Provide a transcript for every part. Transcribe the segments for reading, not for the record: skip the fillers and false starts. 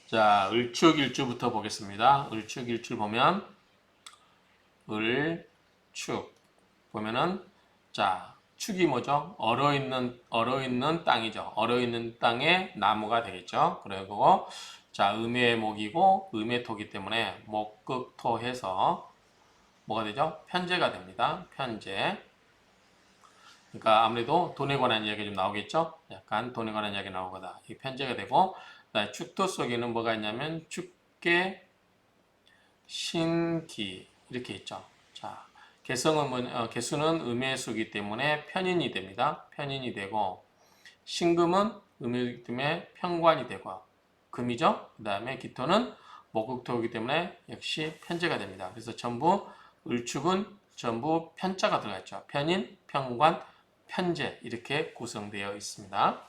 자, 을축일주부터 보겠습니다. 을축일주 보면 을축 보면은 자, 축이 뭐죠? 얼어있는 땅이죠. 얼어있는 땅에 나무가 되겠죠. 그리고 자, 음의 목이고 음의 토기 때문에 목극토 해서 뭐가 되죠? 편재가 됩니다. 편재. 그러니까 아무래도 돈에 관한 이야기 좀 나오겠죠? 약간 돈에 관한 이야기 나오거다. 이 편재가 되고, 축토 속에는 뭐가 있냐면 축계, 신기 이렇게 있죠. 자, 개수는 음의 수이기 때문에 편인이 됩니다. 편인이 되고, 신금은 음이기 때문에 편관이 되고, 금이죠. 그 다음에 기토는 목극토이기 때문에 역시 편재가 됩니다. 그래서 전부 을축은 전부 편자가 들어가 있죠. 편인, 편관, 편재 이렇게 구성되어 있습니다.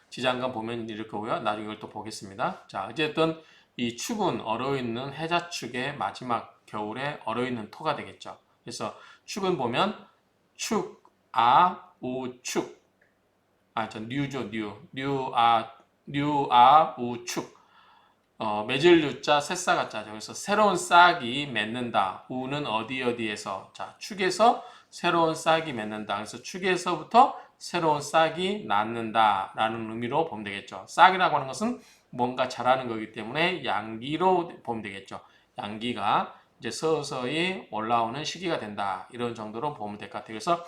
지장간 보면 이렇게 오고요. 나중에 이걸 또 보겠습니다. 자, 어쨌든 이 축은 얼어있는 해자축의 마지막 겨울에 얼어있는 토가 되겠죠. 그래서 축은 보면 축, 아, 우, 축. 뉴죠, 우, 축. 맺을 유자 새싹아 자죠. 그래서 새로운 싹이 맺는다. 우는 어디에서. 자, 축에서 새로운 싹이 맺는다. 그래서 축에서부터 새로운 싹이 낳는다. 라는 의미로 보면 되겠죠. 싹이라고 하는 것은 뭔가 자라는 거기 때문에 양기로 보면 되겠죠. 양기가 이제 서서히 올라오는 시기가 된다. 이런 정도로 보면 될 것 같아요. 그래서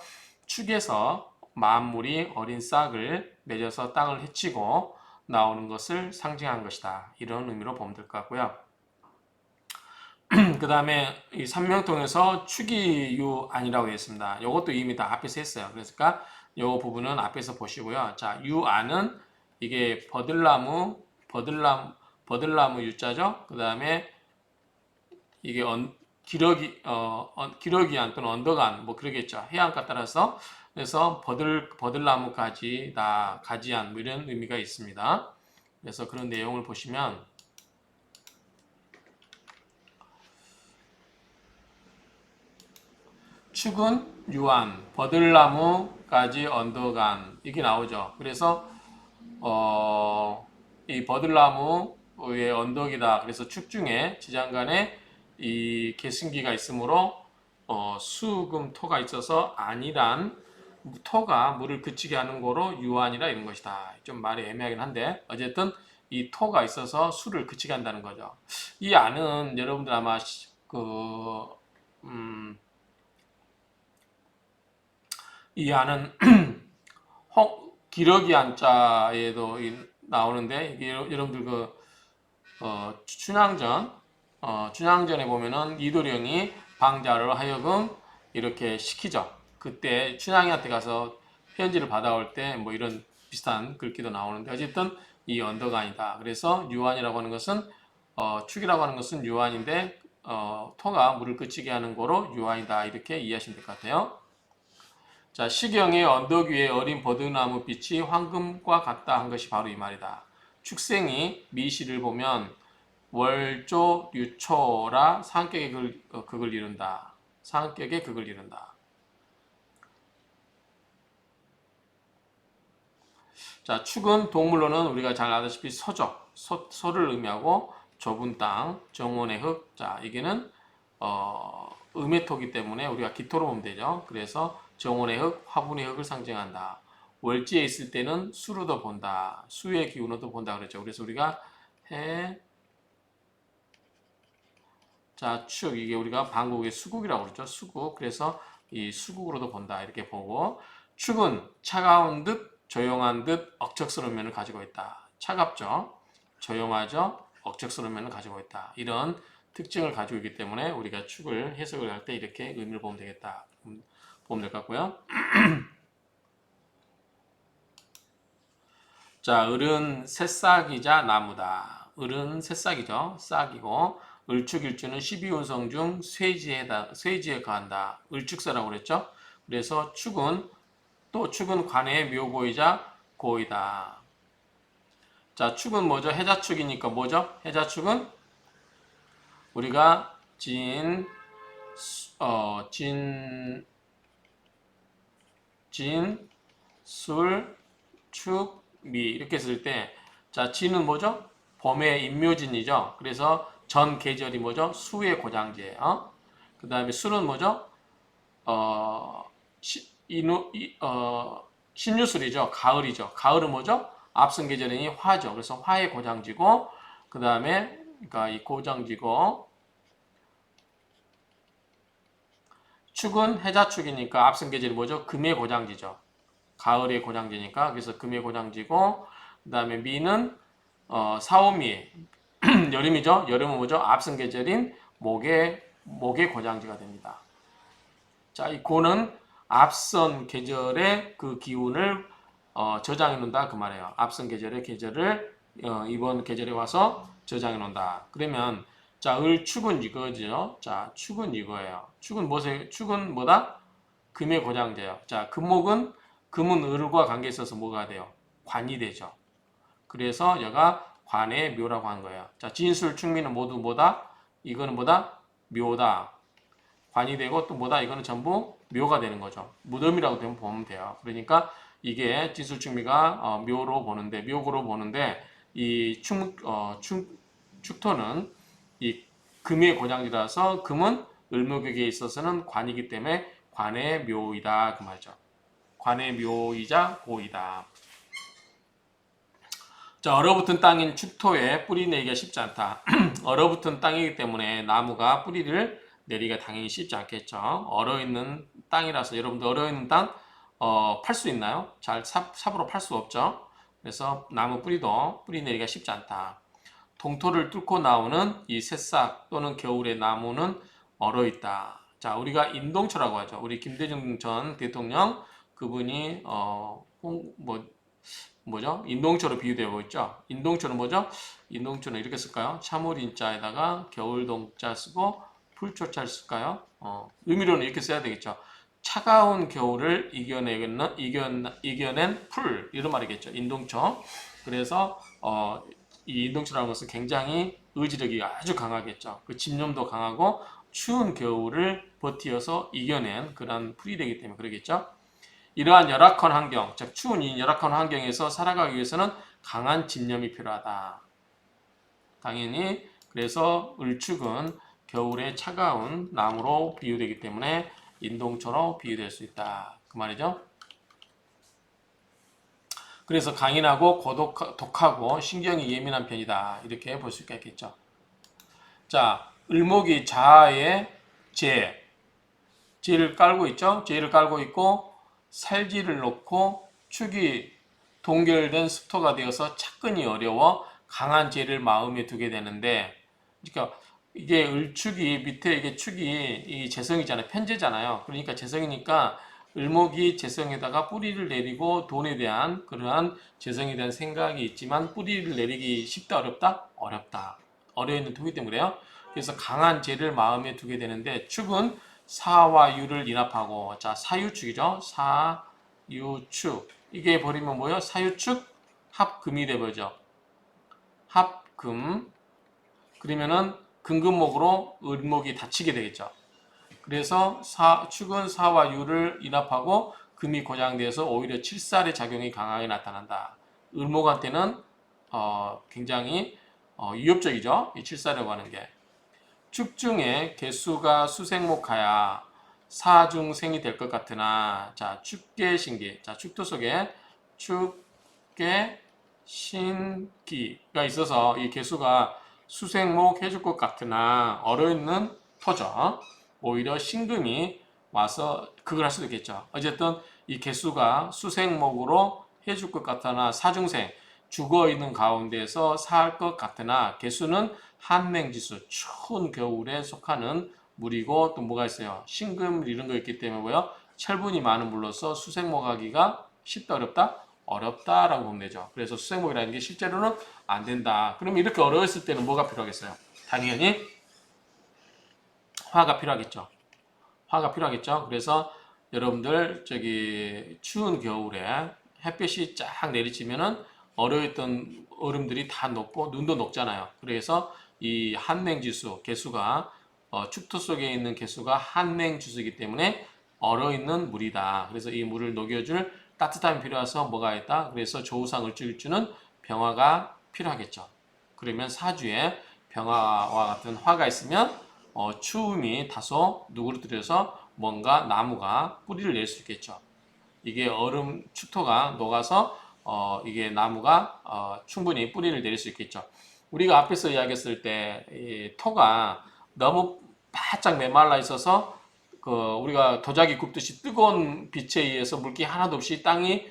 축에서 만물이 어린 싹을 맺어서 땅을 헤치고 나오는 것을 상징한 것이다. 이런 의미로 보면 될 것 같고요. 그 다음에 이 삼명통에서 축이유안이라고 되어 있습니다. 이것도 이미 다 앞에서 했어요. 그러니까 이 부분은 앞에서 보시고요. 자, 유안은 이게 버들나무 유자죠. 그 다음에 이게 기러기안 또는 언덕안 뭐 그러겠죠. 해안가 따라서 그래서 버들나무 가지다 가지안 뭐 이런 의미가 있습니다. 그래서 그런 내용을 보시면 축은 유안, 버들나무까지 언덕안 이게 나오죠. 그래서 이 버들나무의 언덕이다. 그래서 축 중에 지장간에 이 개승기가 있으므로 수금토가 있어서 안이란 토가 물을 그치게 하는 거로 유안이라 이런 것이다. 좀 말이 애매하긴 한데 어쨌든 이 토가 있어서 수를 그치게 한다는 거죠. 이 안은 여러분들 아마 음, 이 안은 기러기 안자에도 나오는데 이게 여러분들 춘향전에 보면은 이도령이 방자를 하여금 이렇게 시키죠. 그때 춘향이한테 가서 편지를 받아올 때 뭐 이런 비슷한 글귀도 나오는데 어쨌든 이 언덕안이다. 그래서 유안이라고 하는 것은 축이라고 하는 것은 유안인데 토가 물을 그치게 하는 거로 유안이다. 이렇게 이해하시면 될 것 같아요. 자, 시경의 언덕 위에 어린 버드나무 빛이 황금과 같다 한 것이 바로 이 말이다. 축생이 미시를 보면 월조 유초라 상격의 극을 이룬다. 상격의 극을 이룬다. 자, 축은 동물로는 우리가 잘 아다시피 소를 의미하고 좁은 땅, 정원의 흙. 자, 이게는 음의 토기 때문에 우리가 기토로 보면 되죠. 그래서 정원의 흙, 화분의 흙을 상징한다. 월지에 있을 때는 수로도 본다. 수의 기운으로도 본다 그랬죠. 그래서 우리가 해, 자, 축, 이게 우리가 방국의 수국이라고 그러죠. 수국. 그래서 이 수국으로도 본다. 이렇게 보고. 축은 차가운 듯, 조용한 듯, 억척스러운 면을 가지고 있다. 차갑죠. 조용하죠. 억척스러운 면을 가지고 있다. 이런 특징을 가지고 있기 때문에 우리가 축을 해석을 할 때 이렇게 의미를 보면 되겠다. 보면 될 것 같고요. 자, 을은 새싹이자 나무다. 을은 새싹이죠. 싹이고 을축일주는 12운성 중 쇠지에 가한다. 을축사라고 그랬죠. 그래서 축은 관의 묘고이자 고이다. 자, 축은 뭐죠? 해자축이니까 뭐죠? 해자축은 우리가 술, 축, 미 이렇게 쓸 때, 자, 진은 뭐죠? 봄의 임묘진이죠. 그래서 전 계절이 뭐죠? 수의 고장제예요. 그 다음에 수는 뭐죠? 신유술이죠. 가을이죠. 가을은 뭐죠? 앞선 계절이 화죠. 그래서 화의 고장지고, 그 다음에, 그러니까 이 고장지고, 축은 해자축이니까 앞선 계절이 뭐죠? 금의 고장지죠. 가을의 고장지니까. 그래서 금의 고장지고, 그 다음에 미는, 사오미, 여름이죠. 여름은 뭐죠? 앞선 계절인 목의 고장지가 됩니다. 자, 이 고는 앞선 계절의 그 기운을 저장해 놓는다 그 말이에요. 앞선 계절의 계절을 이번 계절에 와서 저장해 놓는다. 그러면 자, 축은 이거죠. 자, 축은 이거예요. 축은 뭐다? 금의 고장제요. 자, 금은 을과 관계 있어서 뭐가 돼요? 관이 되죠. 그래서 여가 관의 묘라고 한 거예요. 자, 진술, 충미는 모두 뭐다? 이거는 뭐다? 묘다. 관이 되고 또 뭐다? 이거는 전부 묘가 되는 거죠. 무덤이라고 보면 돼요. 그러니까 이게 진술충미가 묘고로 보는데 이 축토는 이 금의 고장이라서 금은 을목에게 있어서는 관이기 때문에 관의 묘이다 그 말이죠. 관의 묘이자 고이다. 자, 얼어붙은 땅인 축토에 뿌리 내기가 쉽지 않다. 얼어붙은 땅이기 때문에 나무가 뿌리를 내리기가 당연히 쉽지 않겠죠. 얼어있는 땅이라서 여러분들 얼어있는 땅 팔 수 있나요? 잘 삽으로 팔 수 없죠. 그래서 나무 뿌리 내리기가 쉽지 않다. 동토를 뚫고 나오는 이 새싹 또는 겨울의 나무는 얼어있다. 자, 우리가 인동초라고 하죠. 우리 김대중 전 대통령 그분이 뭐죠? 인동초로 비유되고 있죠. 인동초는 뭐죠? 인동초는 이렇게 쓸까요? 참을인자에다가 겨울동자 쓰고 풀초자를 쓸까요? 의미로는 이렇게 써야 되겠죠. 차가운 겨울을 이겨낸 풀 이런 말이겠죠. 인동초. 그래서 이 인동초라는 것은 굉장히 의지력이 아주 강하겠죠. 그 집념도 강하고 추운 겨울을 버티어서 이겨낸 그런 풀이 되기 때문에 그러겠죠. 이러한 열악한 환경, 즉 추운 이 열악한 환경에서 살아가기 위해서는 강한 집념이 필요하다. 당연히 그래서 을축은 겨울에 차가운 나무로 비유되기 때문에 인동초로 비유될 수 있다. 그 말이죠. 그래서 강인하고 독하고 신경이 예민한 편이다. 이렇게 볼 수 있겠죠. 자, 을목이 자아의 재를 깔고 있죠. 재를 깔고 있고 살지를 놓고 축이 동결된 습토가 되어서 착근이 어려워 강한 재를 마음에 두게 되는데, 그러니까 이게 을축이 밑에 이게 축이 이 재성이잖아요. 편재잖아요. 그러니까 재성이니까 을목이 재성에다가 뿌리를 내리고 돈에 대한 그러한 재성에 대한 생각이 있지만 뿌리를 내리기 쉽다 어렵다? 어렵다. 어려있는 토기 때문에요. 그래서 강한 재를 마음에 두게 되는데 축은 사와 유를 인합하고 자 사유축이죠. 사유축 이게 버리면 뭐예요? 사유축 합금이 되버죠. 합금 그러면은 금금목으로 을목이 닫히게 되겠죠. 그래서 축은 사와 유를 인합하고 금이 고장되어서 오히려 칠살의 작용이 강하게 나타난다. 을목한테는 굉장히 위협적이죠. 이 칠살이라고 하는 게. 축 중에 개수가 수생목하야 사중생이 될 것 같으나 자 축계신기 자 축토 속에 축계신기가 있어서 이 개수가 수생목 해줄 것 같으나 얼어있는 토죠. 오히려 신금이 와서 그걸 할 수도 있겠죠. 어쨌든 이 개수가 수생목으로 해줄 것 같으나 사중생 죽어있는 가운데서 살 것 같으나 개수는 한맹지수 추운 겨울에 속하는 물이고 또 뭐가 있어요? 신금 이런 거 있기 때문에 뭐요? 철분이 많은 물로서 수생목하기가 쉽다 어렵다? 어렵다라고 보면 되죠. 그래서 수생목이라는 게 실제로는 안 된다. 그럼 이렇게 어려웠을 때는 뭐가 필요하겠어요? 당연히 화가 필요하겠죠. 화가 필요하겠죠. 그래서 여러분들 저기 추운 겨울에 햇볕이 쫙 내리치면은 얼어있던 얼음들이 다 녹고 눈도 녹잖아요. 그래서 이 한맹지수 개수가 축토 속에 있는 개수가 한맹지수이기 때문에 얼어있는 물이다. 그래서 이 물을 녹여줄 따뜻함이 필요해서 뭐가 있다. 그래서 조우상 을주일주는 병화가 필요하겠죠. 그러면 사주에 병화와 같은 화가 있으면 추움이 다소 누그러뜨려서 뭔가 나무가 뿌리를 낼 수 있겠죠. 이게 얼음 축토가 녹아서 이게 나무가 충분히 뿌리를 내릴 수 있겠죠. 우리가 앞에서 이야기했을 때 이 토가 너무 바짝 메말라 있어서 우리가 도자기 굽듯이 뜨거운 빛에 의해서 물기 하나도 없이 땅이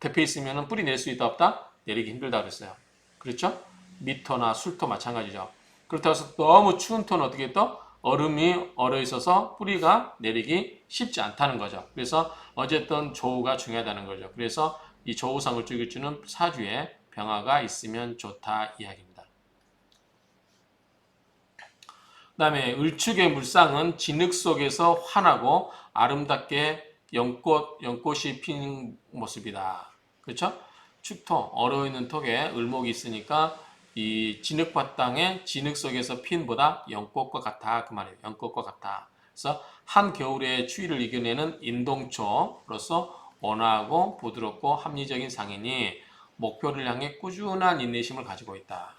대패 있으면 뿌리 낼 수 있다 없다? 내리기 힘들다 그랬어요. 그렇죠? 미토나 술토 마찬가지죠. 그렇다고 해서 너무 추운 토는 어떻게 또 얼음이 얼어 있어서 뿌리가 내리기 쉽지 않다는 거죠. 그래서 어쨌든 조우가 중요하다는 거죠. 그래서 이 조우상을 죽일주는 사주에 병화가 있으면 좋다 이야기입니다. 그 다음에 을축의 물상은 진흙 속에서 환하고 아름답게 연꽃이 피는 모습이다. 그렇죠? 축토, 얼어있는 톡에 을목이 있으니까 이 진흙밭 땅에 진흙 속에서 핀 보다 연꽃과 같아 그 말이에요. 연꽃과 같아. 그래서 한겨울의 추위를 이겨내는 인동초로서 온화하고 부드럽고 합리적인 상인이 목표를 향해 꾸준한 인내심을 가지고 있다.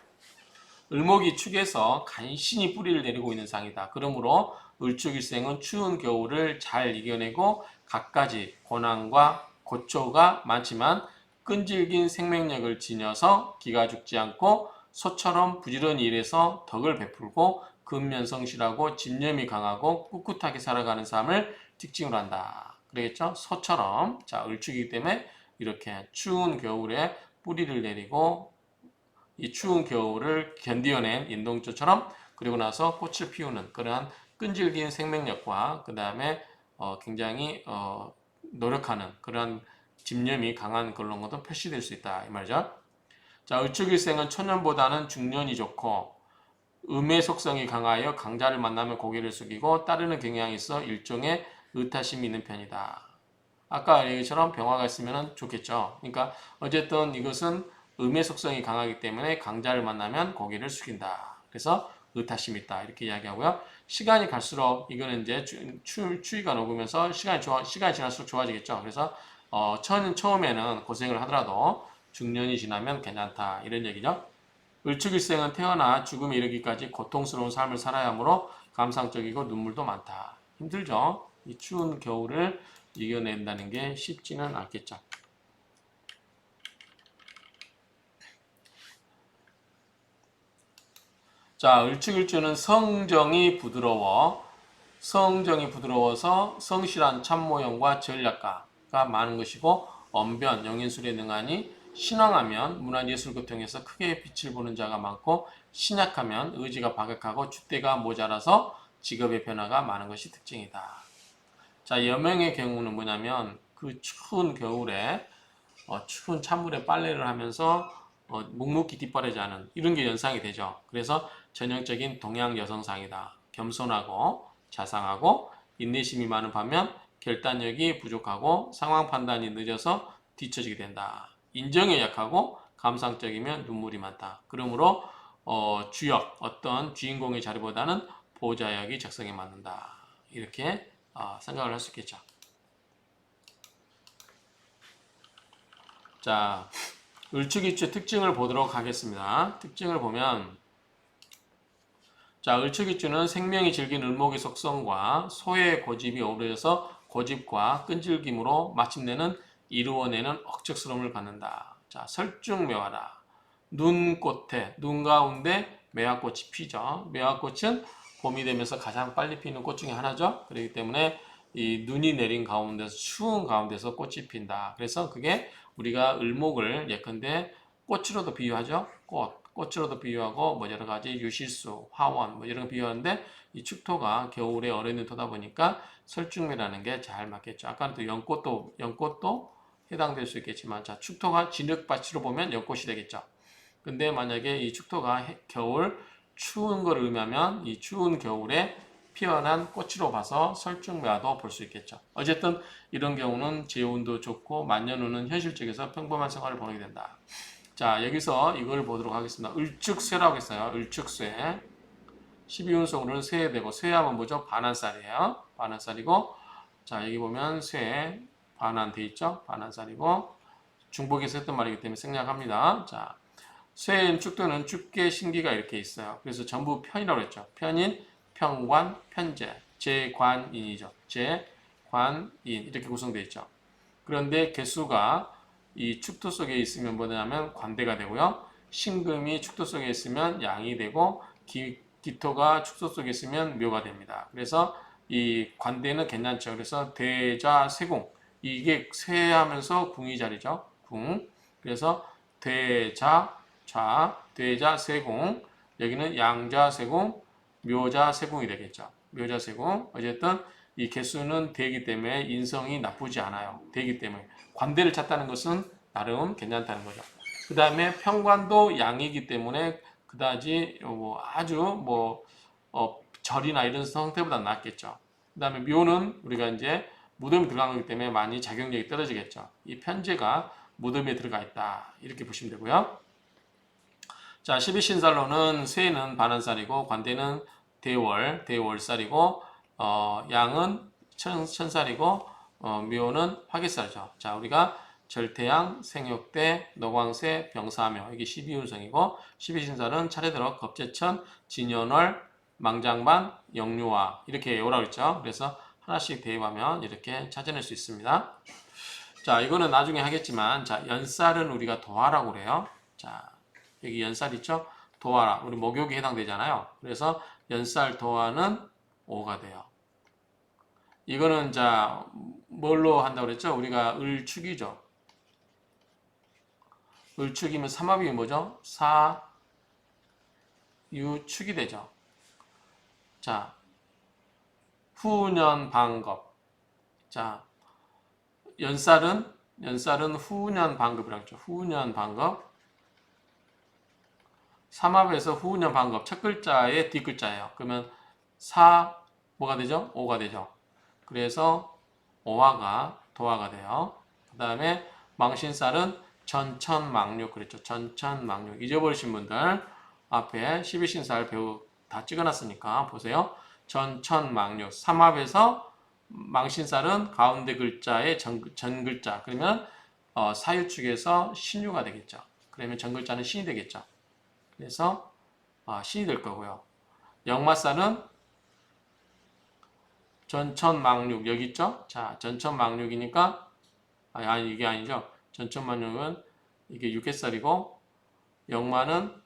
을목이 축에서 간신히 뿌리를 내리고 있는 상이다. 그러므로 을축일생은 추운 겨울을 잘 이겨내고 갖가지 고난과 고초가 많지만 끈질긴 생명력을 지녀서 기가 죽지 않고 소처럼 부지런히 일해서 덕을 베풀고 근면성실하고 집념이 강하고 꿋꿋하게 살아가는 삶을 특징으로 한다. 그러겠죠? 소처럼. 자, 을축이기 때문에 이렇게 추운 겨울에 뿌리를 내리고 이 추운 겨울을 견디어낸 인동초처럼 그리고 나서 꽃을 피우는 그러한 끈질긴 생명력과 그 다음에 굉장히 노력하는 그러한 집념이 강한 그런 것도 표시될 수 있다 이 말이죠. 자, 을축일생은 초년보다는 중년이 좋고 음의 속성이 강하여 강자를 만나면 고개를 숙이고 따르는 경향이 있어 일종의 의타심이 있는 편이다. 아까 얘기처럼 병화가 있으면 좋겠죠. 그러니까 어쨌든 이것은 음의 속성이 강하기 때문에 강자를 만나면 고개를 숙인다. 그래서 의타심이 있다. 이렇게 이야기하고요. 시간이 갈수록 이거는 이제 추위가 녹으면서 시간이 지날수록 좋아지겠죠. 그래서 처음에는 고생을 하더라도 중년이 지나면 괜찮다. 이런 얘기죠. 을축일생은 태어나 죽음에 이르기까지 고통스러운 삶을 살아야 하므로 감상적이고 눈물도 많다. 힘들죠. 이 추운 겨울을 이겨낸다는 게 쉽지는 않겠죠. 자, 을축일주는 성정이 부드러워서 성실한 참모형과 전략가가 많은 것이고 언변, 영인술에 능하니 신앙하면 문화예술을 통해서 크게 빛을 보는 자가 많고 신약하면 의지가 박약하고 줏대가 모자라서 직업의 변화가 많은 것이 특징이다. 자, 여명의 경우는 뭐냐면 그 추운 겨울에 추운 찬물에 빨래를 하면서 묵묵히 뒷바라지 하는 이런 게 연상이 되죠. 그래서 전형적인 동양 여성상이다. 겸손하고 자상하고 인내심이 많은 반면 결단력이 부족하고 상황 판단이 늦어서 뒤처지게 된다. 인정에 약하고 감상적이면 눈물이 많다. 그러므로 주역 어떤 주인공의 자리보다는 보좌역이 적성에 맞는다. 이렇게 생각을 할 수 있겠죠. 자, 을축일주의 특징을 보도록 하겠습니다. 특징을 보면 자, 을축일주는 생명이 질긴 을목의 속성과 소의 고집이 어우러져서 고집과 끈질김으로 마침내는 이루어내는 억척스러움을 갖는다. 자, 설중매화다. 눈 가운데 매화꽃이 피죠. 매화꽃은 봄이 되면서 가장 빨리 피는 꽃 중에 하나죠. 그렇기 때문에 이 눈이 내린 가운데서 추운 가운데서 꽃이 핀다. 그래서 그게 우리가 을목을 예컨대 꽃으로도 비유하죠. 꽃으로도 비유하고 뭐 여러 가지 유실수, 화원 뭐 이런 거 비유하는데 이 축토가 겨울에 얼어있는 토다 보니까 설중매라는 게 잘 맞겠죠. 아까는 또 연꽃도 해당될 수 있겠지만 자, 축토가 진흙밭으로 보면 연꽃이 되겠죠. 근데 만약에 이 축토가 겨울 추운 걸 의미하면 이 추운 겨울에 피어난 꽃으로 봐서 설중매화도 볼 수 있겠죠. 어쨌든 이런 경우는 재운도 좋고 만년운은 현실적에서 평범한 생활을 보내게 된다. 자, 여기서 이걸 보도록 하겠습니다. 을축쇠라고 했어요. 을축쇠. 12운송으로는 쇠에 되고 쇠하면 뭐죠? 반환살이에요. 반환살이고 자, 여기 보면 쇠 반환 돼 있죠? 반환살이고 중복에서 했던 말이기 때문에 생략합니다. 자, 쇠인 축도는 축계 신기가 이렇게 있어요. 그래서 전부 편이라고 했죠. 편인, 편관, 편제, 재관인이죠. 재관인 이렇게 구성되어 있죠. 그런데 개수가 이 축도 속에 있으면 뭐냐면 관대가 되고요. 신금이 축도 속에 있으면 양이 되고 기토가 축도 속에 있으면 묘가 됩니다. 그래서 이 관대는 괜찮죠. 그래서 대자 세궁 이게 쇠하면서 궁이 자리죠. 궁. 그래서 대자 좌 대자 세궁 여기는 양자 세궁 묘자 세궁이 되겠죠. 묘자 세궁 어쨌든 이 개수는 대기 때문에 인성이 나쁘지 않아요. 대기 때문에 관대를 찾다는 것은 나름 괜찮다는 거죠. 그 다음에 평관도 양이기 때문에 그다지 뭐 아주 뭐 절이나 이런 형태보다 낫겠죠. 그 다음에 묘는 우리가 이제 무덤에 들어간 거기 때문에 많이 작용력이 떨어지겠죠. 이 편제가 무덤에 들어가 있다 이렇게 보시면 되고요. 자, 12신살로는 쇠는 반환살이고 관대는 대월살이고 양은 천살이고 묘는 화개살이죠. 자, 우리가 절태양, 생역대, 노광새, 병사묘 이게 12운성이고 12신살은 차례대로 겁재천, 진연월, 망장반, 영유화 이렇게 오라고 했죠. 그래서 하나씩 대입하면 이렇게 찾아낼 수 있습니다. 자, 이거는 나중에 하겠지만 자, 연살은 우리가 도화라고 그래요. 자, 여기 연살 있죠? 도화라. 우리 목욕에 해당되잖아요. 그래서 연살 도화는 5가 돼요. 이거는 자 뭘로 한다고 그랬죠? 우리가 을축이죠. 을축이면 삼합이 뭐죠? 사유축이 되죠. 자, 후년 방겁. 자, 연살은 후년 방겁이라고 했죠. 후년 방겁. 삼합에서 후년 방겁 첫 글자의 뒷글자예요. 그러면 뭐가 되죠? 5가 되죠. 그래서 오화가 도화가 돼요. 그 다음에 망신살은 전천망육 그랬죠. 전천망육 잊어버리신 분들 앞에 12신살 배우 다 찍어놨으니까 보세요. 전천망육 삼합에서 망신살은 가운데 글자의 전 글자 그러면 사유축에서 신유가 되겠죠. 그러면 전 글자는 신이 되겠죠. 그래서 신이 될 거고요. 역마살은 전천망육 여기 있죠? 자, 전천망육이니까 아니 이게 아니죠. 전천망육은 이게 육개살이고 역마는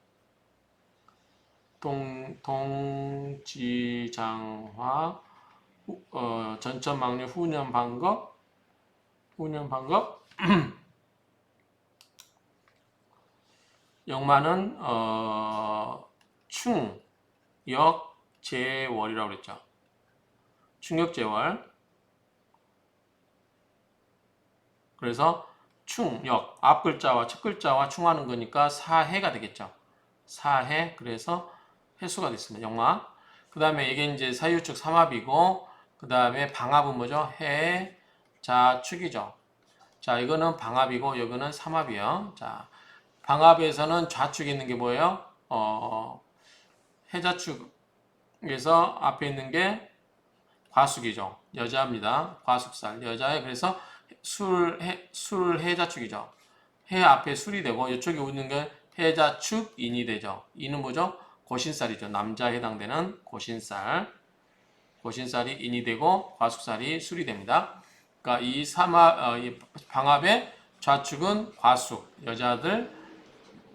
동지장화 전천망육 후년방겁 역마는 충역재월이라고 그랬죠. 충역재월. 그래서 충역 앞 글자와 첫 글자와 충하는 거니까 사해가 되겠죠. 사해. 그래서 해수가 됐습니다. 역마. 그 다음에 이게 이제 사유축 삼합이고 그 다음에 방합은 뭐죠? 해, 자, 축이죠. 자, 이거는 방합이고 여기는 삼합이에요. 자, 방합에서는 좌축에 있는 게 뭐예요? 해자축에서 앞에 있는 게 과숙이죠. 여자입니다. 과숙살. 여자에 그래서 술해자축이죠. 해 앞에 술이 되고 이쪽에 있는 게 해자축인이 되죠. 이는 뭐죠? 고신살이죠. 남자에 해당되는 고신살. 고신살이 인이 되고 과숙살이 술이 됩니다. 그러니까 이 방합의 좌축은 과숙, 여자들,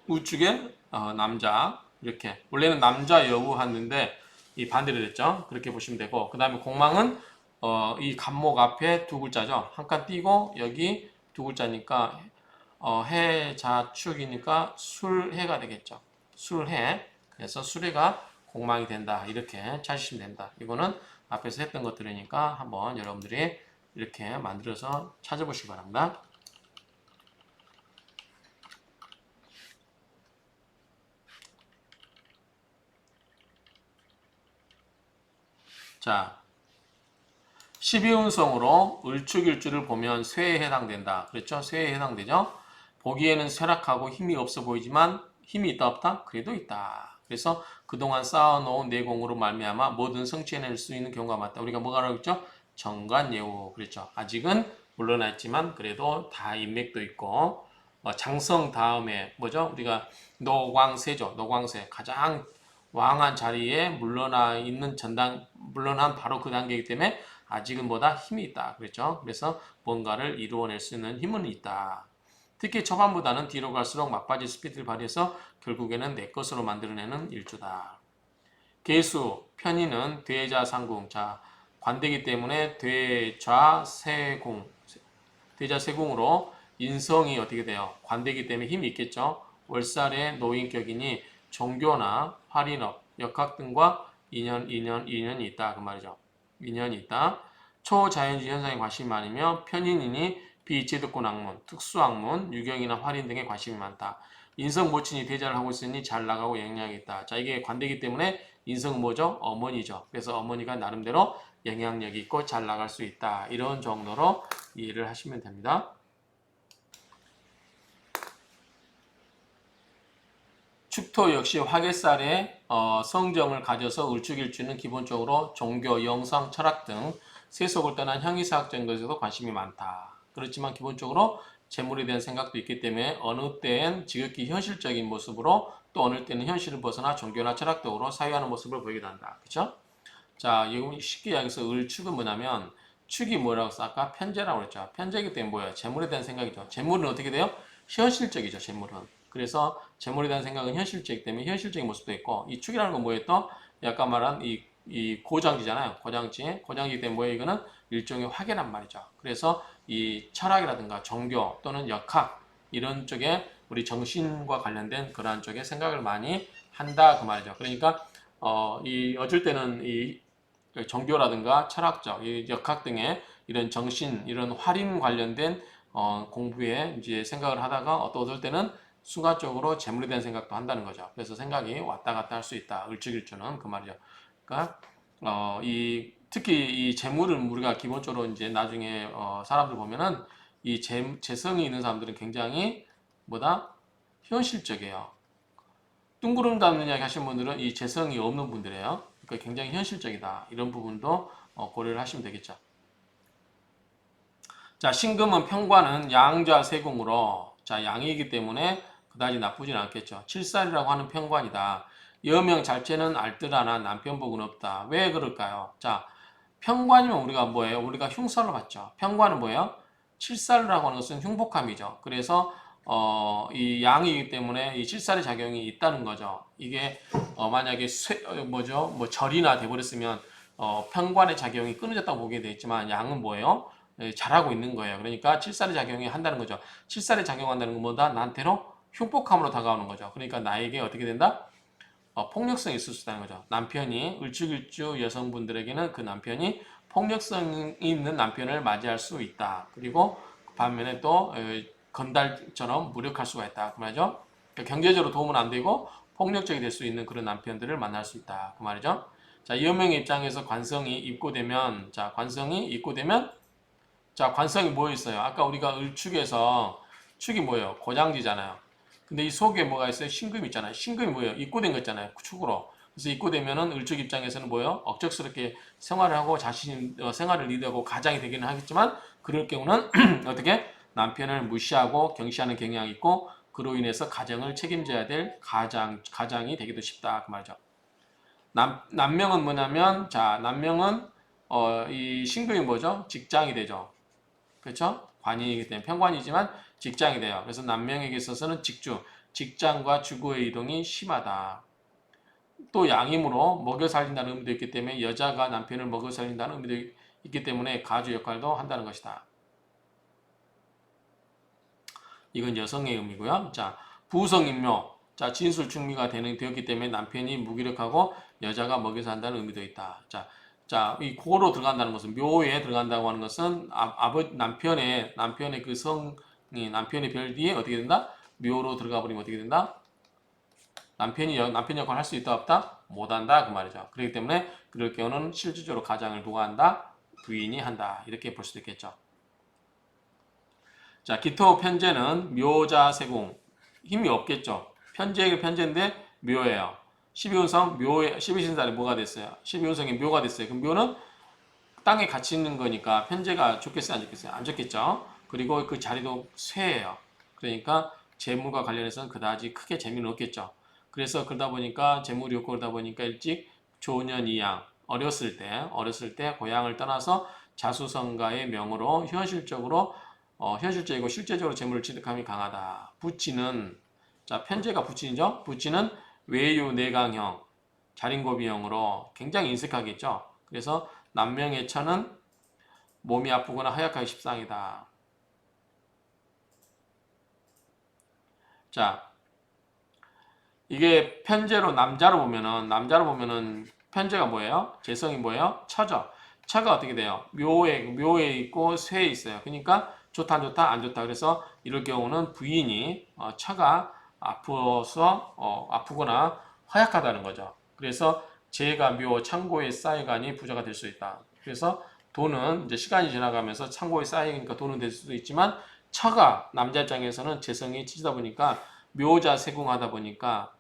우측에 남자 이렇게 원래는 남자 여우 하는데 이 반대로 됐죠. 그렇게 보시면 되고 그 다음에 공망은 이 간목 앞에 두 글자죠. 한 칸 띄고 여기 두 글자니까 해자축이니까 술해가 되겠죠. 술해. 그래서 술해가 공망이 된다. 이렇게 찾으시면 된다. 이거는 앞에서 했던 것들이니까 한번 여러분들이 이렇게 만들어서 찾아보시기 바랍니다. 자, 12운성으로 을축일주를 보면 쇠에 해당된다. 그렇죠? 쇠에 해당되죠? 보기에는 쇠락하고 힘이 없어 보이지만 힘이 있다 없다? 그래도 있다. 그래서 그동안 쌓아놓은 내공으로 말미암아 뭐든 성취해낼 수 있는 경우가 많다. 우리가 뭐라고 했죠? 정관예우. 그랬죠? 아직은 물러나 있지만 그래도 다 인맥도 있고 장성 다음에 뭐죠? 우리가 노광세죠. 노광세 가장 왕한 자리에 물러나 있는 물러난 바로 그 단계이기 때문에 아직은 보다 힘이 있다. 그랬죠? 그래서 뭔가를 이루어낼 수 있는 힘은 있다. 특히 초반보다는 뒤로 갈수록 막바지 스피드를 발휘해서 결국에는 내 것으로 만들어내는 일주다. 계수, 편인은 대자상궁. 자, 관대기 때문에 대좌세궁. 대자세궁으로 인성이 어떻게 돼요? 관대기 때문에 힘이 있겠죠. 월살의 노인격이니 종교나 활인업, 역학 등과 인연이 있다. 그 말이죠. 인연이 있다. 초자연주의 현상에 관심이 많으며 편인이니 비제도권 학문, 특수학문, 유경이나 활인 등에 관심이 많다. 인성 모친이 대자를 하고 있으니 잘 나가고 영향이 있다. 자, 이게 관대기 때문에 인성은 뭐죠? 어머니죠. 그래서 어머니가 나름대로 영향력이 있고 잘 나갈 수 있다. 이런 정도로 이해를 하시면 됩니다. 축토 역시 화개살의 성정을 가져서 을축일주는 기본적으로 종교, 영상, 철학 등 세속을 떠난 형이사학적인 것에도 관심이 많다. 그렇지만 기본적으로 재물에 대한 생각도 있기 때문에 어느 때엔 지극히 현실적인 모습으로 또 어느 때는 현실을 벗어나 종교나 철학적으로 사유하는 모습을 보이기도 한다. 그렇죠? 자, 쉽게 이야기해서 을축은 뭐냐면 축이 뭐라고 해서 아까 편재라고 그랬죠. 편재이기 때문에 뭐예요? 재물에 대한 생각이죠. 재물은 어떻게 돼요? 현실적이죠. 재물은. 그래서 재물에 대한 생각은 현실적이기 때문에 현실적인 모습도 있고 이 축이라는 건 뭐예요? 또 아까 말한 이 고장지잖아요. 고장지 때문에 뭐예요? 이거는 일종의 화계란 말이죠. 그래서 이 철학이라든가 종교 또는 역학 이런 쪽에 우리 정신과 관련된 그러한 쪽에 생각을 많이 한다 그 말이죠. 그러니까 어쩔 때는 이 종교라든가 철학적, 이 역학 등의 이런 정신, 이런 활인 관련된 공부에 이제 생각을 하다가 또 어떨 때는 순간적으로 재물에 대한 생각도 한다는 거죠. 그래서 생각이 왔다 갔다 할 수 있다. 을축일주는 그 말이죠. 그러니까 특히 이 재물은 우리가 기본적으로 이제 나중에 사람들 보면은 이 재성이 있는 사람들은 굉장히 뭐다 현실적이에요. 뚱구름 담는 이야기 하시는 분들은 이 재성이 없는 분들이에요. 그러니까 굉장히 현실적이다. 이런 부분도 고려를 하시면 되겠죠. 자, 신금은 편관은 양좌 세궁으로 자, 양이기 때문에 그다지 나쁘진 않겠죠. 칠살이라고 하는 편관이다. 여명 잘체는 알뜰하나 남편 복은 없다. 왜 그럴까요? 자, 편관이면 우리가 뭐예요? 우리가 흉살로 봤죠. 편관은 뭐예요? 칠살이라고 하는 것은 흉복함이죠. 그래서 이 양이기 때문에 이 칠살의 작용이 있다는 거죠. 이게 만약에 뭐 절이나 돼버렸으면 편관의 작용이 끊어졌다고 보게 돼 있지만 양은 뭐예요? 잘하고 있는 거예요. 그러니까 칠살의 작용이 한다는 거죠. 칠살의 작용한다는 건 뭐다? 나한테로 흉폭함으로 다가오는 거죠. 그러니까 나에게 어떻게 된다? 폭력성이 있을 수 있다는 거죠. 남편이 을축일주 여성분들에게는 그 남편이 폭력성이 있는 남편을 맞이할 수 있다. 그리고 반면에 또 건달처럼 무력할 수가 있다. 그 말이죠. 그러니까 경제적으로 도움은 안 되고 폭력적이 될 수 있는 그런 남편들을 만날 수 있다. 그 말이죠. 자, 여명의 입장에서 관성이 입고되면 자, 관성이 뭐 있어요? 아까 우리가 을축에서 축이 뭐예요? 고장지잖아요. 근데 이 속에 뭐가 있어요? 신금이 있잖아요. 신금이 뭐예요? 입고된 거 있잖아요. 축으로. 그래서 입고되면은 을축 입장에서는 뭐예요? 억척스럽게 생활을 하고 자신 생활을 리드하고 가장이 되기는 하겠지만 그럴 경우는 어떻게 남편을 무시하고 경시하는 경향이 있고 그로 인해서 가정을 책임져야 될 가장이 되기도 쉽다 그 말이죠. 남명은 뭐냐면 자 남명은 이 신금이 뭐죠? 직장이 되죠. 그렇죠? 관이기 때문에 편관이지만 직장이 돼요. 그래서 남명에게 있어서는 직장과 주거의 이동이 심하다. 또 양임으로 먹여 살린다는 의미도 있기 때문에 여자가 남편을 먹여 살린다는 의미도 있기 때문에 가주 역할도 한다는 것이다. 이건 여성의 의미고요. 자, 부성인묘. 자, 진술충미가 되었기 때문에 남편이 무기력하고 여자가 먹여 산다는 의미도 있다. 자, 이 고로 들어간다는 것은 묘에 들어간다고 하는 것은 남편의 그 남편의 별 뒤에 어떻게 된다? 묘로 들어가 버리면 어떻게 된다? 남편 역할을 할 수 있다 없다? 못한다 그 말이죠. 그렇기 때문에 그럴 경우는 실질적으로 가장을 누가 한다? 부인이 한다. 이렇게 볼 수도 있겠죠. 자, 기토 편제는 묘자세공 힘이 없겠죠. 편제가 편제인데 묘예요. 12운성 묘에 12신살이 뭐가 됐어요? 12운성이 묘가 됐어요. 그럼 묘는 땅에 갇혀 있는 거니까 편제가 좋겠어요, 안 좋겠어요? 안 좋겠죠. 그리고 그 자리도 쇠예요. 그러니까 재물과 관련해서는 그다지 크게 재미는 없겠죠. 그래서 그러다 보니까 재물이 없고 그러다 보니까 일찍 조년이양 어렸을 때 고향을 떠나서 자수성가의 명으로 현실적이고 실제적으로 재물을 취득함이 강하다. 부치는 자 편제가 부친이죠. 부치는 외유 내강형 자린고비형으로 굉장히 인색하겠죠. 그래서 남명의 처는 몸이 아프거나 허약하기 십상이다. 자, 이게 편제로 남자로 보면은 편제가 뭐예요? 재성이 뭐예요? 처죠. 처가 어떻게 돼요? 묘에 있고 쇠에 있어요. 그러니까 좋다 안 좋다 안 좋다. 그래서 이럴 경우는 부인이 처가 아프거나 허약하다는 거죠. 그래서 재가 묘 창고에 쌓여가니 부자가 될 수 있다. 그래서 돈은 이제 시간이 지나가면서 창고에 쌓이니까 돈은 될 수도 있지만 처가 남자 입장에서는 재성이 치다 보니까 묘자 세궁하다 보니까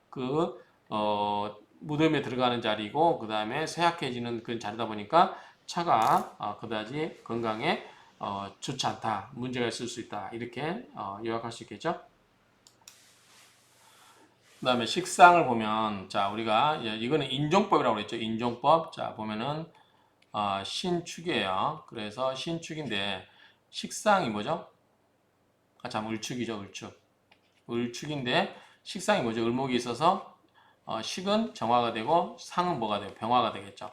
무덤에 들어가는 자리고 그 다음에 쇠약해지는 그런 자리다 보니까 차가 그다지 건강에 좋지 않다, 문제가 있을 수 있다 이렇게 요약할 수 있겠죠. 그 다음에 식상을 보면 자 우리가 이거는 인종법이라고 그랬죠. 인종법 자 보면은 신축이에요. 그래서 신축인데 식상이 뭐죠? 참 을축이죠. 을축인데 식상이 뭐죠? 을목이 있어서 식은 정화가 되고 상은 뭐가 돼요? 병화가 되겠죠.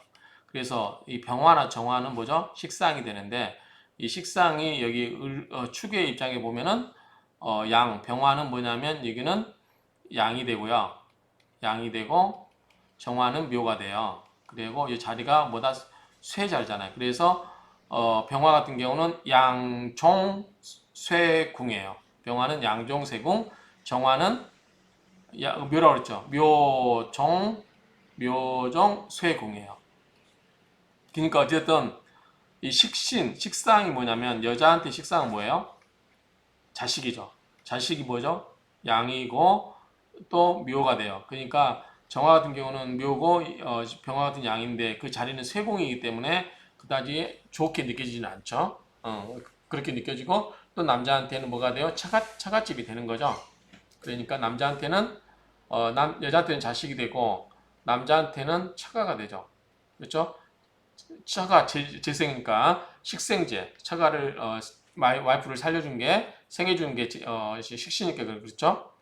그래서 이 병화나 정화는 뭐죠? 식상이 되는데 이 식상이 여기 축의 입장에 보면은 병화는 뭐냐면 여기는 양이 되고요. 양이 되고 정화는 묘가 돼요. 그리고 이 자리가 뭐다? 쇠 자리잖아요. 그래서 병화 같은 경우는 양종 쇠궁이에요. 병화는 양종 쇠궁, 정화는 묘라고 그랬죠. 묘종 쇠궁이에요. 그러니까 어쨌든 이 식상이 뭐냐면 여자한테 식상은 뭐예요? 자식이죠. 자식이 뭐죠? 양이고 또 묘가 돼요. 그러니까 정화 같은 경우는 묘고 병화 같은 양인데 그 자리는 쇠공이기 때문에 그다지 좋게 느껴지지는 않죠. 그렇게 느껴지고 또 남자한테는 뭐가 돼요? 처갓집이 되는 거죠. 그러니까 남자한테는 여자한테는 자식이 되고 남자한테는 처가가 되죠. 그렇죠? 처가 재생이니까 식생제 처가를 와이프를 살려준 게 생해준 게 식시니까 그렇죠.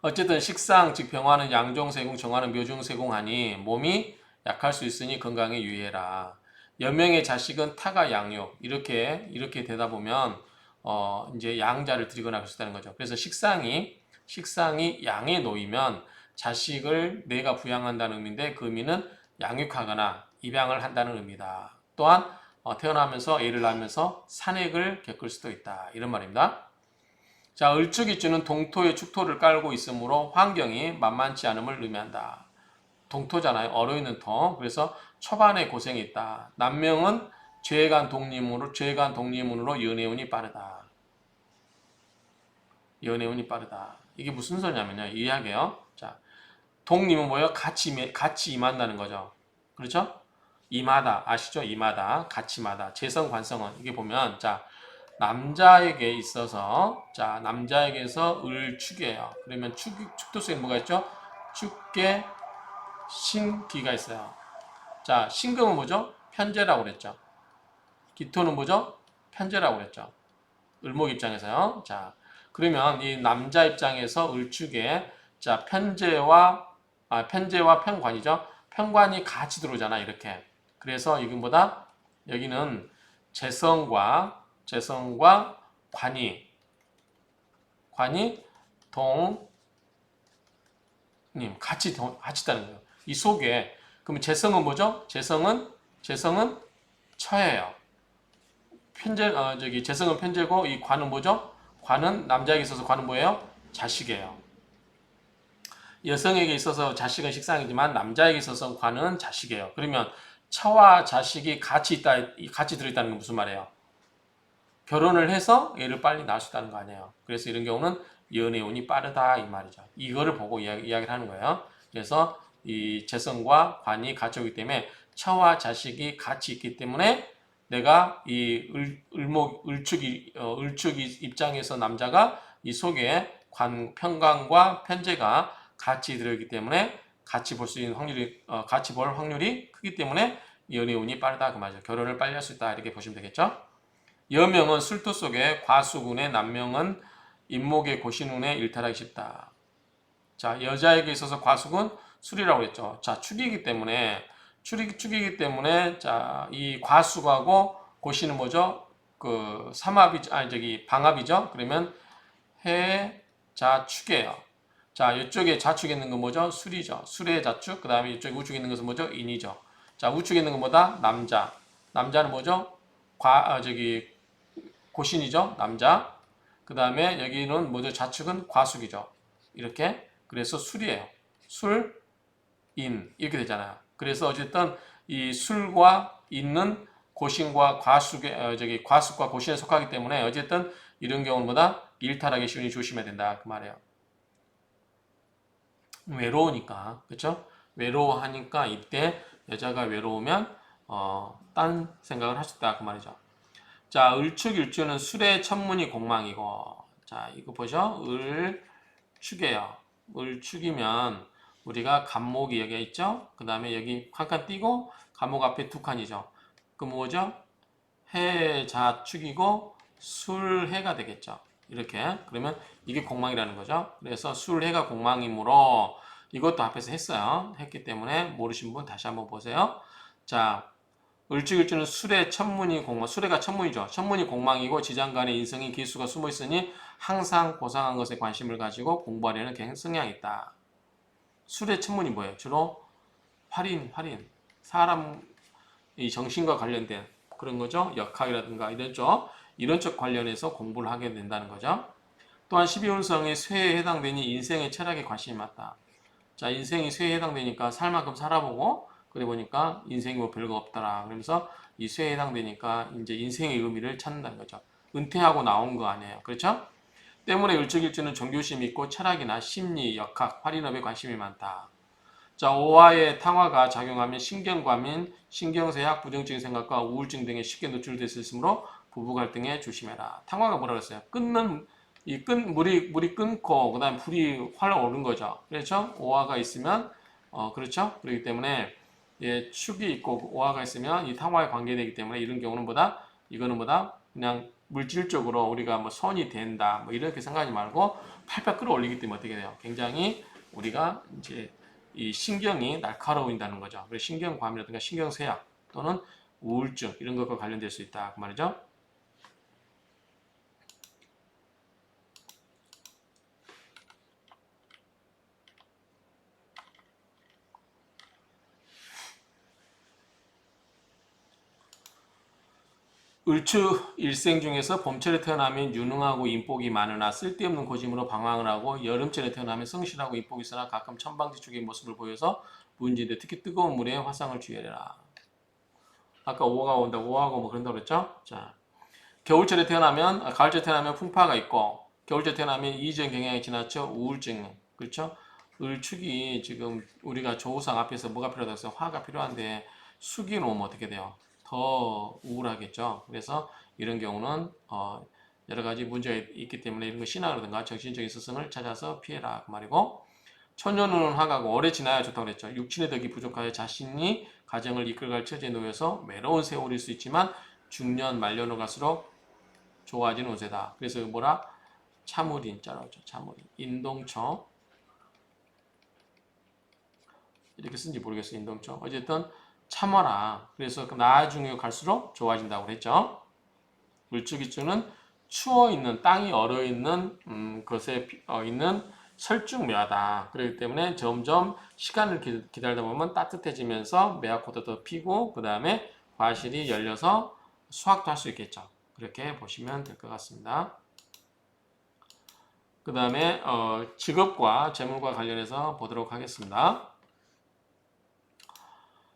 어쨌든 식상 즉 병화는 양종세공 정화는 묘중세공하니 몸이 약할 수 있으니 건강에 유의해라. 여명의 자식은 타가 양육 이렇게 되다 보면 이제 양자를 드리거나 그럴 수 있다는 거죠. 그래서 식상이 양에 놓이면 자식을 내가 부양한다는 의미인데 그 의미는 양육하거나 입양을 한다는 의미다. 또한 태어나면서 애를 낳으면서 산액을 겪을 수도 있다. 이런 말입니다. 자, 을축이주는 동토에 축토를 깔고 있으므로 환경이 만만치 않음을 의미한다. 동토잖아요. 얼어있는 토. 그래서 초반에 고생이 있다. 남명은 죄간 독립문으로 연애운이 빠르다. 연애운이 빠르다. 이게 무슨 소리냐면요. 이해하게요. 자, 독립은 뭐예요? 같이 임한다는 거죠. 그렇죠? 임하다. 아시죠? 임하다. 같이 임하다. 재성, 관성은 이게 보면 자 남자에게서 을축이에요. 그러면 축도수에 뭐가 있죠? 축계 신기가 있어요. 자, 신금은 뭐죠? 편제라고 그랬죠. 기토는 뭐죠? 편제라고 그랬죠. 을목 입장에서요. 자, 그러면 이 남자 입장에서 을축에 자 편제와 편관이죠. 편관이 같이 들어오잖아 이렇게. 그래서 이건보다 여기는 재성과 관이 같이 있다는 거예요. 이 속에 그러면 재성은 뭐죠? 재성은 처예요. 재성은 편제고 이 관은 뭐죠? 관은 남자에게 있어서 관은 뭐예요? 자식이에요. 여성에게 있어서 자식은 식상이지만 남자에게 있어서 관은 자식이에요. 그러면 처와 자식이 같이 들어있다는 건 무슨 말이에요? 결혼을 해서 애를 빨리 낳을 수 있다는 거 아니에요. 그래서 이런 경우는 연애운이 빠르다 이 말이죠. 이거를 보고 이야기를 하는 거예요. 그래서 이 재성과 관이 같이 오기 때문에 처와 자식이 같이 있기 때문에 내가 이 을축 입장에서 남자가 이 속에 편관과 편제가 같이 들어있기 때문에 같이 볼 수 있는 확률이 같이 볼 확률이 크기 때문에 연애 운이 빠르다 그 말이죠. 결혼을 빨리 할 수 있다 이렇게 보시면 되겠죠. 여명은 술도 속에 과수군의 남명은 인목의 고신운에 일탈하기 쉽다. 자, 여자에게 있어서 과수군 술이라고 했죠. 자, 축이기 때문에 자, 이 과수하고 고신은 뭐죠? 그 삼합이 아니 저기 방합이죠. 그러면 해, 자, 축이에요. 자, 이쪽에 좌축에 있는 건 뭐죠? 술이죠. 술의 좌축. 그 다음에 이쪽에 우측에 있는 것은 뭐죠? 인이죠. 자, 우측에 있는 건 뭐다? 남자. 남자는 뭐죠? 고신이죠. 남자. 그 다음에 여기는 뭐죠? 좌측은 과숙이죠. 이렇게. 그래서 술이에요. 술, 인. 이렇게 되잖아요. 그래서 어쨌든 이 술과 인은 고신과 과숙과 고신에 속하기 때문에 어쨌든 이런 경우는 뭐다? 일탈하기 쉬우니 조심해야 된다. 그 말이에요. 외로우니까. 그렇죠? 외로워하니까 이때 여자가 외로우면 딴 생각을 할 수 있다. 그 말이죠. 자, 을축일주는 술의 천문이 공망이고, 자, 이거 보죠? 을축이에요. 을축이면 우리가 간목이 여기 있죠? 그 다음에 여기 한 칸 띄고 간목 앞에 두 칸이죠. 그 뭐죠? 해자축이고 술해가 되겠죠. 이렇게. 그러면 이게 공망이라는 거죠. 그래서 술해가 공망이므로 이것도 앞에서 했어요. 했기 때문에 모르신 분 다시 한번 보세요. 자, 을축일주는 술의 천문이 공망, 술해가 천문이죠. 천문이 공망이고 지장간에 인성이 기수가 숨어 있으니 항상 고상한 것에 관심을 가지고 공부하려는 성향이 있다. 술의 천문이 뭐예요? 주로 활인. 사람 이 정신과 관련된 그런 거죠. 역학이라든가 이런 쪽 관련해서 공부를 하게 된다는 거죠. 또한 12운성이 쇠에 해당되니 인생의 철학에 관심이 많다. 자, 인생이 쇠에 해당되니까 살 만큼 살아보고 그래 보니까 인생이 뭐 별거 없더라. 그러면서 이 쇠에 해당되니까 이제 인생의 의미를 찾는다는 거죠. 은퇴하고 나온 거 아니에요. 그렇죠? 때문에 을적일주는 종교심이 있고 철학이나 심리, 역학, 활인업에 관심이 많다. 자, 오화의 탕화가 작용하면 신경과민, 신경쇠약, 부정적인 생각과 우울증 등에 쉽게 노출될 수 있으므로 부부 갈등에 조심해라. 탕화가 뭐라고 했어요? 물이 끊고 그다음에 불이 활 오른 거죠. 그렇죠? 오화가 있으면 그렇죠? 그렇기 때문에 예, 축이 있고 오화가 있으면 이 탕화에 관계되기 때문에 이런 경우는 이거는 그냥 물질적으로 우리가 뭐 손이 된다 뭐 이렇게 생각하지 말고 팔팔 끌어올리기 때문에 어떻게 돼요? 굉장히 우리가 이제 이 신경이 날카로워진다는 거죠. 그래서 신경과민이라든가 신경쇠약 또는 우울증 이런 것과 관련될 수 있다 그 말이죠. 을추 일생 중에서 봄철에 태어나면 유능하고 인복이 많으나 쓸데없는 고집으로 방황을 하고 여름철에 태어나면 성실하고 인복이 있으나 가끔 천방지축의 모습을 보여서 문제인데 특히 뜨거운 물에 화상을 주의하라. 아까 오화가 온다고 오화하고 뭐 그런다고 그랬죠? 자, 가을철에 태어나면 풍파가 있고 겨울철에 태어나면 이전 경향이 지나쳐 우울증 그렇죠? 을축이 지금 우리가 조우상 앞에서 뭐가 필요하다고 해서 화가 필요한데 숙이 놓으면 어떻게 돼요? 더 우울하겠죠. 그래서 이런 경우는 여러 가지 문제가 있기 때문에 이런 거 신화라든가 정신적인 스승을 찾아서 피해라 그 말이고 천년은 화가고 오래 지나야 좋다고 그랬죠. 육친의 덕이 부족하여 자신이 가정을 이끌어갈 처지에 놓여서 외로운 세월일 수 있지만 중년 말년으로 갈수록 좋아지는 운세다. 그래서 차무린 자라죠. 차무린 인동초 이렇게 쓴지 모르겠어요. 인동초 어쨌든 참아라. 그래서 나중에 갈수록 좋아진다고 그랬죠. 물주기주는 추워 있는 땅이 얼어 있는 것에 있는 설중묘하다. 그렇기 때문에 점점 시간을 기다리다 보면 따뜻해지면서 매화꽃도 더 피고 그 다음에 과실이 열려서 수확도 할 수 있겠죠. 그렇게 보시면 될 것 같습니다. 그 다음에 직업과 재물과 관련해서 보도록 하겠습니다.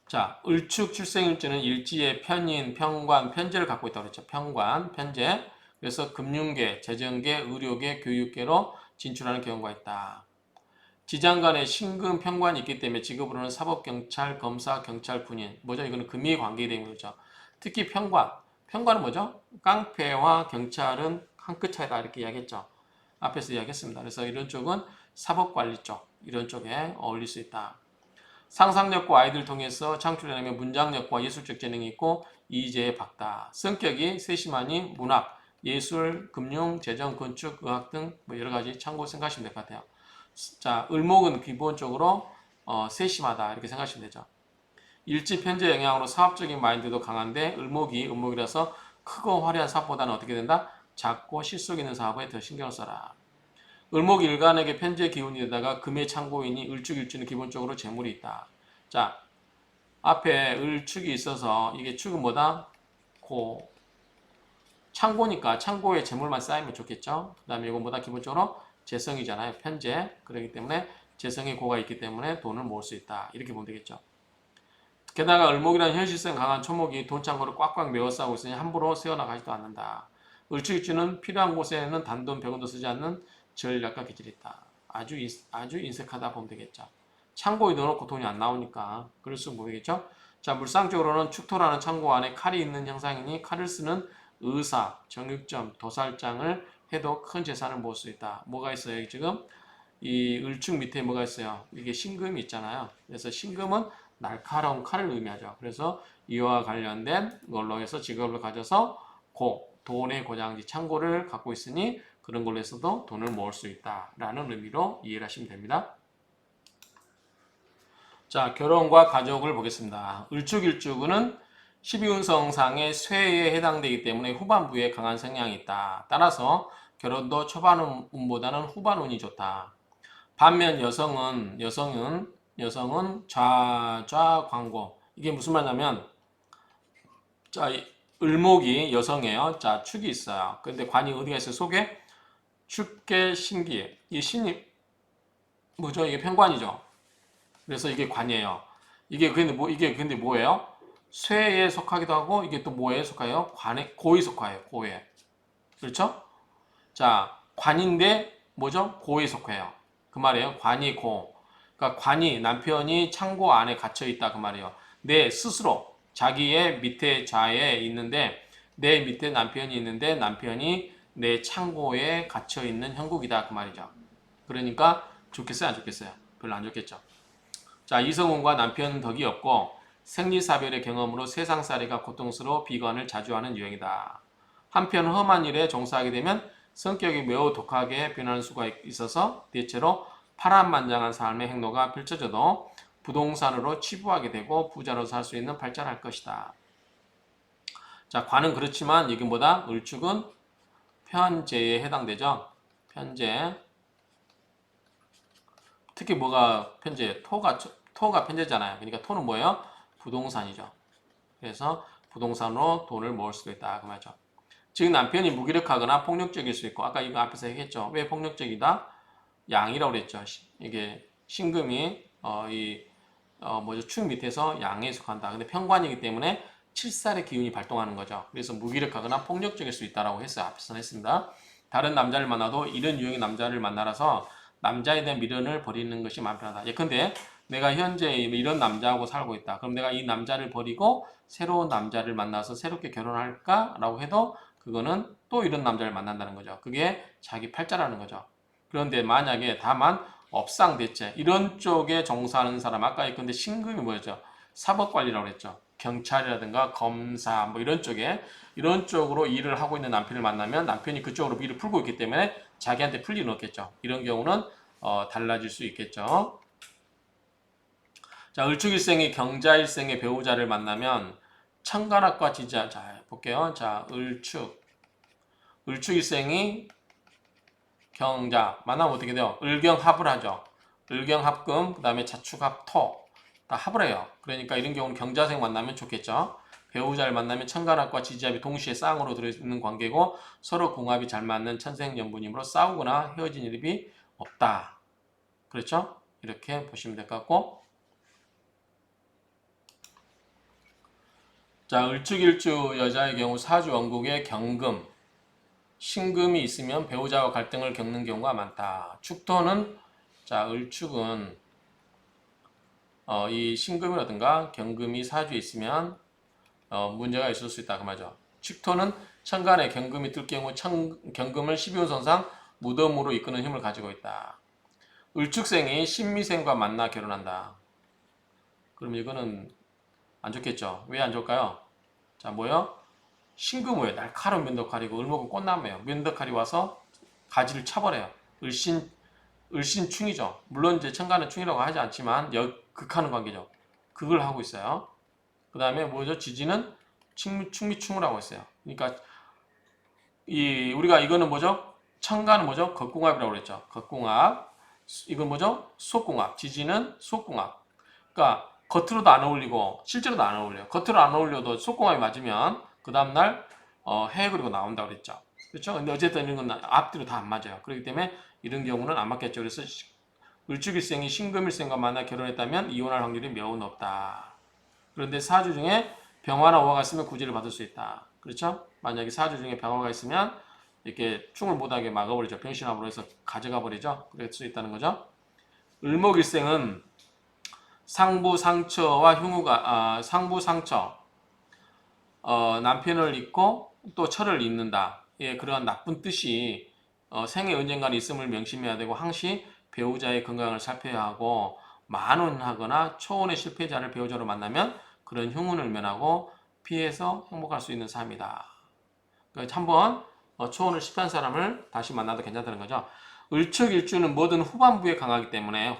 자, 을축 출생일주는 일지의 편인, 편관, 편제를 갖고 있다고 그랬죠. 편관, 편제. 그래서 금융계, 재정계, 의료계, 교육계로 진출하는 경우가 있다. 지장간에 신금, 편관이 있기 때문에 직업으로는 사법, 경찰, 검사, 경찰, 군인. 뭐죠? 이거는 금이 관계되는 거죠. 특히 편관. 편관은 뭐죠? 깡패와 경찰은 한 끗 차이다 이렇게 이야기했죠. 앞에서 이야기했습니다. 그래서 이런 쪽은 사법관리 쪽 이런 쪽에 어울릴 수 있다. 상상력과 아이디어를 통해서 창출해내면 문장력과 예술적 재능이 있고 이재에 박다. 성격이 세심하니 문학, 예술, 금융, 재정, 건축, 의학 등 뭐 여러 가지 참고 생각하시면 될 것 같아요. 자, 을목은 기본적으로 세심하다 이렇게 생각하시면 되죠. 일지 편제 영향으로 사업적인 마인드도 강한데 을목이라서 크고 화려한 사업보다는 어떻게 된다? 작고 실속 있는 사업에 더 신경을 써라. 을목 일간에게 편제 기운이 되다가 금의 창고이니 을축일주는 기본적으로 재물이 있다. 자, 앞에 을축이 있어서 이게 축은 뭐다? 고. 창고니까 창고에 재물만 쌓이면 좋겠죠. 그 다음에 이건 뭐다? 기본적으로 재성이잖아요. 편제. 그렇기 때문에 재성의 고가 있기 때문에 돈을 모을 수 있다. 이렇게 보면 되겠죠. 게다가 을목이라는 현실성 강한 초목이 돈창고를 꽉꽉 메워 싸고 있으니 함부로 세워나가지도 않는다. 을축일주는 필요한 곳에는 단돈 100원도 쓰지 않는 전략과 기질이 있다. 아주 인색하다 보면 되겠죠. 창고에 넣어놓고 돈이 안 나오니까 그럴 수 보이겠죠. 자, 물상적으로는 축토라는 창고 안에 칼이 있는 형상이니 칼을 쓰는 의사, 정육점, 도살장을 해도 큰 재산을 모을 수 있다. 뭐가 있어요? 지금 이 을축 밑에 뭐가 있어요? 이게 신금이 있잖아요. 그래서 신금은 날카로운 칼을 의미하죠. 그래서 이와 관련된 걸로 해서 직업을 가져서 돈의 고장지 창고를 갖고 있으니 그런 걸로 해서도 돈을 모을 수 있다라는 의미로 이해를 하시면 됩니다. 자, 결혼과 가족을 보겠습니다. 을축일주는 12운성상의 쇠에 해당되기 때문에 후반부에 강한 성향이 있다. 따라서 결혼도 초반운보다는 후반운이 좋다. 반면 여성은 좌좌광고. 이게 무슨 말이냐면, 자, 을목이 여성이에요. 자, 축이 있어요. 근데 관이 어디가 있어요? 속에 축계 신기. 이 신이 뭐죠? 이게 편관이죠. 그래서 이게 관이에요. 이게 근데 뭐예요? 쇠에 속하기도 하고 이게 또 뭐에 속해요? 관에 고에 속해요. 고에. 그렇죠? 자, 관인데 뭐죠? 고에 속해요. 그 말이에요. 관이 고. 그러니까 관이 남편이 창고 안에 갇혀 있다 그 말이에요. 내 스스로 자기의 밑에 좌에 있는데 내 밑에 남편이 있는데 남편이 내 창고에 갇혀 있는 형국이다 그 말이죠. 그러니까 좋겠어요, 안 좋겠어요? 별로 안 좋겠죠. 자, 이성훈과 남편 덕이 없고 생리사별의 경험으로 세상살이가 고통스러워 비관을 자주 하는 유형이다. 한편 험한 일에 종사하게 되면 성격이 매우 독하게 변하는 수가 있어서 대체로 파란만장한 삶의 행로가 펼쳐져도 부동산으로 치부하게 되고 부자로 살 수 있는 발전할 것이다. 자, 관은 그렇지만 이게 뭐다? 을축은 편제에 해당되죠. 편제. 특히 뭐가 편제? 토가 편제잖아요. 그러니까 토는 뭐예요? 부동산이죠. 그래서 부동산으로 돈을 모을 수도 있다. 그 말이죠. 즉 남편이 무기력하거나 폭력적일 수 있고 아까 이거 앞에서 얘기했죠. 왜 폭력적이다? 양이라고 그랬죠. 이게 신금이 뭐죠? 축 밑에서 양에 속한다. 근데 편관이기 때문에 칠살의 기운이 발동하는 거죠. 그래서 무기력하거나 폭력적일 수 있다라고 했어요. 앞에서 했습니다. 다른 남자를 만나도 이런 유형의 남자를 만나라서 남자에 대한 미련을 버리는 것이 마음 편하다. 예컨대 내가 현재 이런 남자하고 살고 있다. 그럼 내가 이 남자를 버리고 새로운 남자를 만나서 새롭게 결혼할까라고 해도 그거는 또 이런 남자를 만난다는 거죠. 그게 자기 팔자라는 거죠. 그런데 만약에 다만 업상대체 이런 쪽에 종사하는 사람 아까 예컨대 신금이 뭐였죠? 사법관리라고 했죠. 경찰이라든가 검사 뭐 이런 쪽으로 일을 하고 있는 남편을 만나면 남편이 그쪽으로 일을 풀고 있기 때문에 자기한테 풀 일은 없겠죠. 이런 경우는 달라질 수 있겠죠. 자, 을축일생이 경자일생의 배우자를 만나면 천간학과 지지자. 자, 볼게요. 자, 을축일생이 경자 만나면 어떻게 돼요? 을경합을 하죠. 을경합금, 그 다음에 자축합토 다 합을 해요. 그러니까 이런 경우는 경자생 만나면 좋겠죠. 배우자를 만나면 천간합과 지지합이 동시에 쌍으로 들어있는 관계고 서로 궁합이 잘 맞는 천생연분이므로 싸우거나 헤어진 일이 없다. 그렇죠? 이렇게 보시면 될 것 같고 자, 을축일주 여자의 경우 사주 원국에 경금, 신금이 있으면 배우자와 갈등을 겪는 경우가 많다. 축토는 자, 을축은 이 신금이라든가 경금이 사주에 있으면 문제가 있을 수 있다 그 말이죠. 축토는 천간에 경금이 뜰 경우 경금을 12호 선상 무덤으로 이끄는 힘을 가지고 있다. 을축생이 신미생과 만나 결혼한다. 그럼 이거는 안 좋겠죠. 왜 안 좋을까요? 자, 뭐요? 신금호에 날카로운 면도칼이고 을목은 꽃나무예요. 면도칼이 와서 가지를 쳐버려요. 을신충이죠. 물론 이제 천간은 충이라고 하지 않지만 극하는 관계죠. 극을 하고 있어요. 그 다음에 뭐죠? 지지는 충미충이라고 했어요. 그러니까 우리가 이거는 뭐죠? 천간은 뭐죠? 겉궁합이라고 그랬죠. 겉궁합. 이건 뭐죠? 속궁합. 지지는 속궁합. 그러니까 겉으로도 안 어울리고 실제로도 안 어울려요. 겉으로 안 어울려도 속궁합이 맞으면 그 다음날 해 그리고 나온다고 그랬죠. 그렇죠? 근데 어쨌든 이런 건 앞뒤로 다 안 맞아요. 그렇기 때문에 이런 경우는 안 맞겠죠. 그래서 을축일생이 신금일생과 만나 결혼했다면 이혼할 확률이 매우 높다. 그런데 사주 중에 병화나 오화가 있으면 구제를 받을 수 있다. 그렇죠? 만약에 사주 중에 병화가 있으면 이렇게 충을 못하게 막아버리죠. 병신합으로 해서 가져가 버리죠. 그럴 수 있다는 거죠. 을목일생은 상부상처와 상부상처 남편을 잊고 또 처를 잊는다. 예, 그러한 나쁜 뜻이 생에 언젠가는 있음을 명심해야 되고 항시 배우자의 건강을 살펴야 하고 만원하거나 초혼의 실패자를 배우자로 만나면 그런 흉운을 면하고 피해서 행복할 수 있는 삶이다. 그러니까 한번 초혼을 실패한 사람을 다시 만나도 괜찮다는 거죠. 을축일주는 뭐든 후반부에 강하기 때문에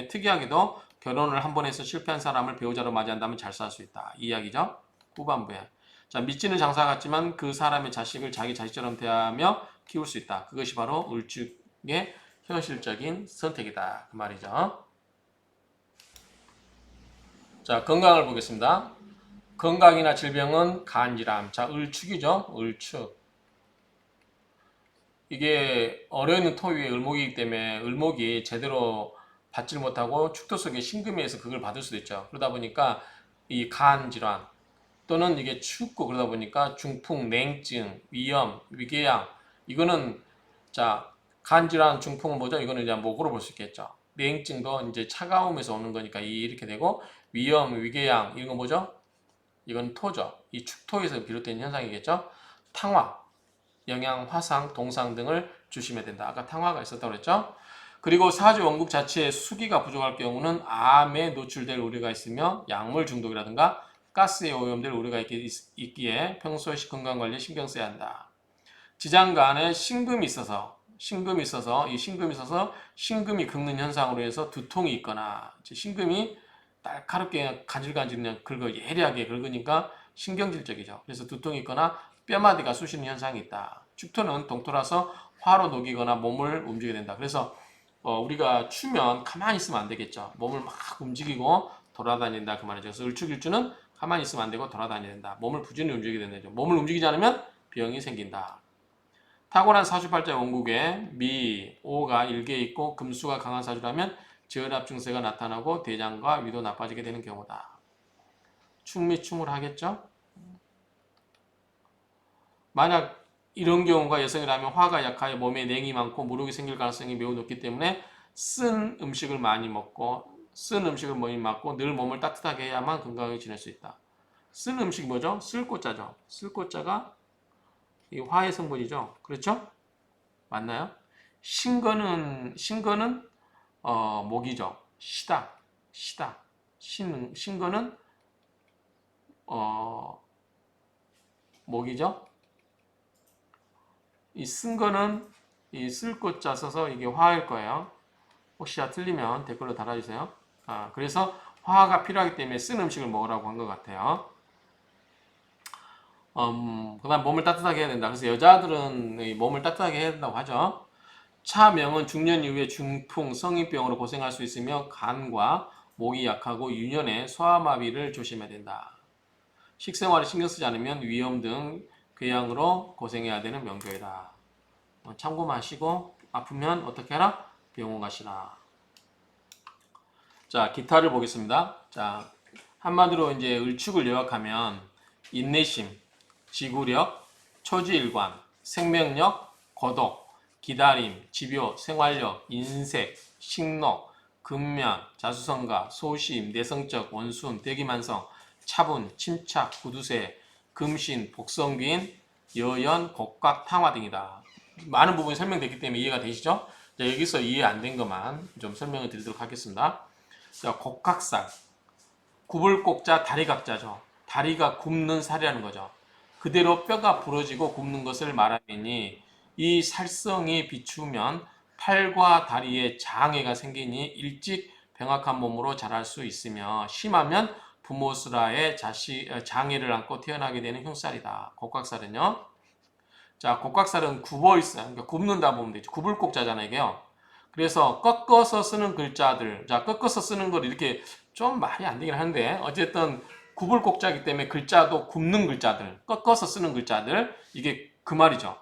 특이하게도 결혼을 한 번 해서 실패한 사람을 배우자로 맞이한다면 잘 살 수 있다. 이 이야기죠. 후반부에. 자, 믿지는 장사 같지만 그 사람의 자식을 자기 자식처럼 대하며 키울 수 있다. 그것이 바로 을축의 현실적인 선택이다. 그 말이죠. 자, 건강을 보겠습니다. 건강이나 질병은 간질암. 자, 을축이죠. 을축. 이게 어려있는 토 위에 을목이기 때문에 을목이 제대로 받질 못하고 축토 속에 신금이에서 그걸 받을 수도 있죠. 그러다 보니까 이 간 질환 또는 이게 춥고 그러다 보니까 중풍, 냉증, 위염, 위궤양 이거는 자 간 질환, 중풍은 뭐죠? 이거는 이제 목으로 볼 수 있겠죠. 냉증도 이제 차가움에서 오는 거니까 이렇게 되고 위염, 위궤양 이런 건 뭐죠? 이건 토죠. 이 축토에서 비롯된 현상이겠죠. 탕화, 영양, 화상, 동상 등을 조심해야 된다. 아까 탕화가 있었다고 그랬죠. 그리고 사주 원국 자체에 수기가 부족할 경우는 암에 노출될 우려가 있으며 약물 중독이라든가 가스에 오염될 우려가 있기에 평소에 건강관리에 신경 써야 한다. 지장간에 신금이 있어서 신금이 긁는 현상으로 해서 두통이 있거나 신금이 날카롭게 간질간질 그냥 예리하게 긁으니까 신경질적이죠. 그래서 두통이 있거나 뼈마디가 쑤시는 현상이 있다. 축토는 동토라서 화로 녹이거나 몸을 움직이게 된다. 그래서 우리가 추면 가만히 있으면 안 되겠죠. 몸을 막 움직이고 돌아다닌다 그 말이죠. 그래서 을축일주는 가만히 있으면 안 되고 돌아다녀야 된다. 몸을 부지런히 움직이게 된다죠. 몸을 움직이지 않으면 병이 생긴다. 탁월한 사주팔자 원국에 미, 오가 일개에 있고 금수가 강한 사주라면 저혈압 증세가 나타나고 대장과 위도 나빠지게 되는 경우다. 충미충을 하겠죠? 만약 이런 경우가 여성이라면 화가 약하여 몸에 냉이 많고 무력이 생길 가능성이 매우 높기 때문에 쓴 음식을 많이 먹고 늘 몸을 따뜻하게 해야만 건강하게 지낼 수 있다. 쓴 음식이 뭐죠? 쓸꽃자죠. 쓸꽃자가 이 화의 성분이죠. 그렇죠? 맞나요? 신거는 목이죠. 시다. 신거는 목이죠. 이 쓴 거는 이 쓸꽃자 써서 이게 화일 거예요. 혹시 틀리면 댓글로 달아주세요. 그래서 화가 필요하기 때문에 쓴 음식을 먹으라고 한 것 같아요. 그 다음 몸을 따뜻하게 해야 된다. 그래서 여자들은 몸을 따뜻하게 해야 된다고 하죠. 차명은 중년 이후에 중풍, 성인병으로 고생할 수 있으며 간과 목이 약하고 유년에 소화마비를 조심해야 된다. 식생활에 신경 쓰지 않으면 위염 등 궤양으로 고생해야 되는 명도이다. 참고만 하시고 아프면 어떻게 하라? 병원 가시라. 자, 기타를 보겠습니다. 자, 한마디로 이제 을축을 요약하면 인내심, 지구력, 초지일관, 생명력, 고독, 기다림, 집요, 생활력, 인색, 식록, 근면, 자수성가, 소심, 내성적, 원순, 대기만성, 차분, 침착, 구두쇠, 금신, 복성귀인, 여연, 곡각, 탕화 등이다. 많은 부분이 설명됐기 때문에 이해가 되시죠? 자, 여기서 이해 안 된 것만 좀 설명을 드리도록 하겠습니다. 자, 곡각살. 굽을곡자, 다리각자죠. 다리가 굽는 살이라는 거죠. 그대로 뼈가 부러지고 굽는 것을 말하니 이 살성이 비추면 팔과 다리에 장애가 생기니 일찍 병약한 몸으로 자랄 수 있으며 심하면 부모스라의 장애를 안고 태어나게 되는 흉살이다. 곡각살은요. 자, 곡각살은 굽어 있어요. 그러니까 굽는다 보면 되죠. 굽을곡자잖아요, 이게요. 그래서 꺾어서 쓰는 글자들, 자, 꺾어서 쓰는 걸 이렇게 좀 말이 안 되긴 하는데, 어쨌든 굽을곡자이기 때문에 글자도 굽는 글자들, 꺾어서 쓰는 글자들, 이게 그 말이죠.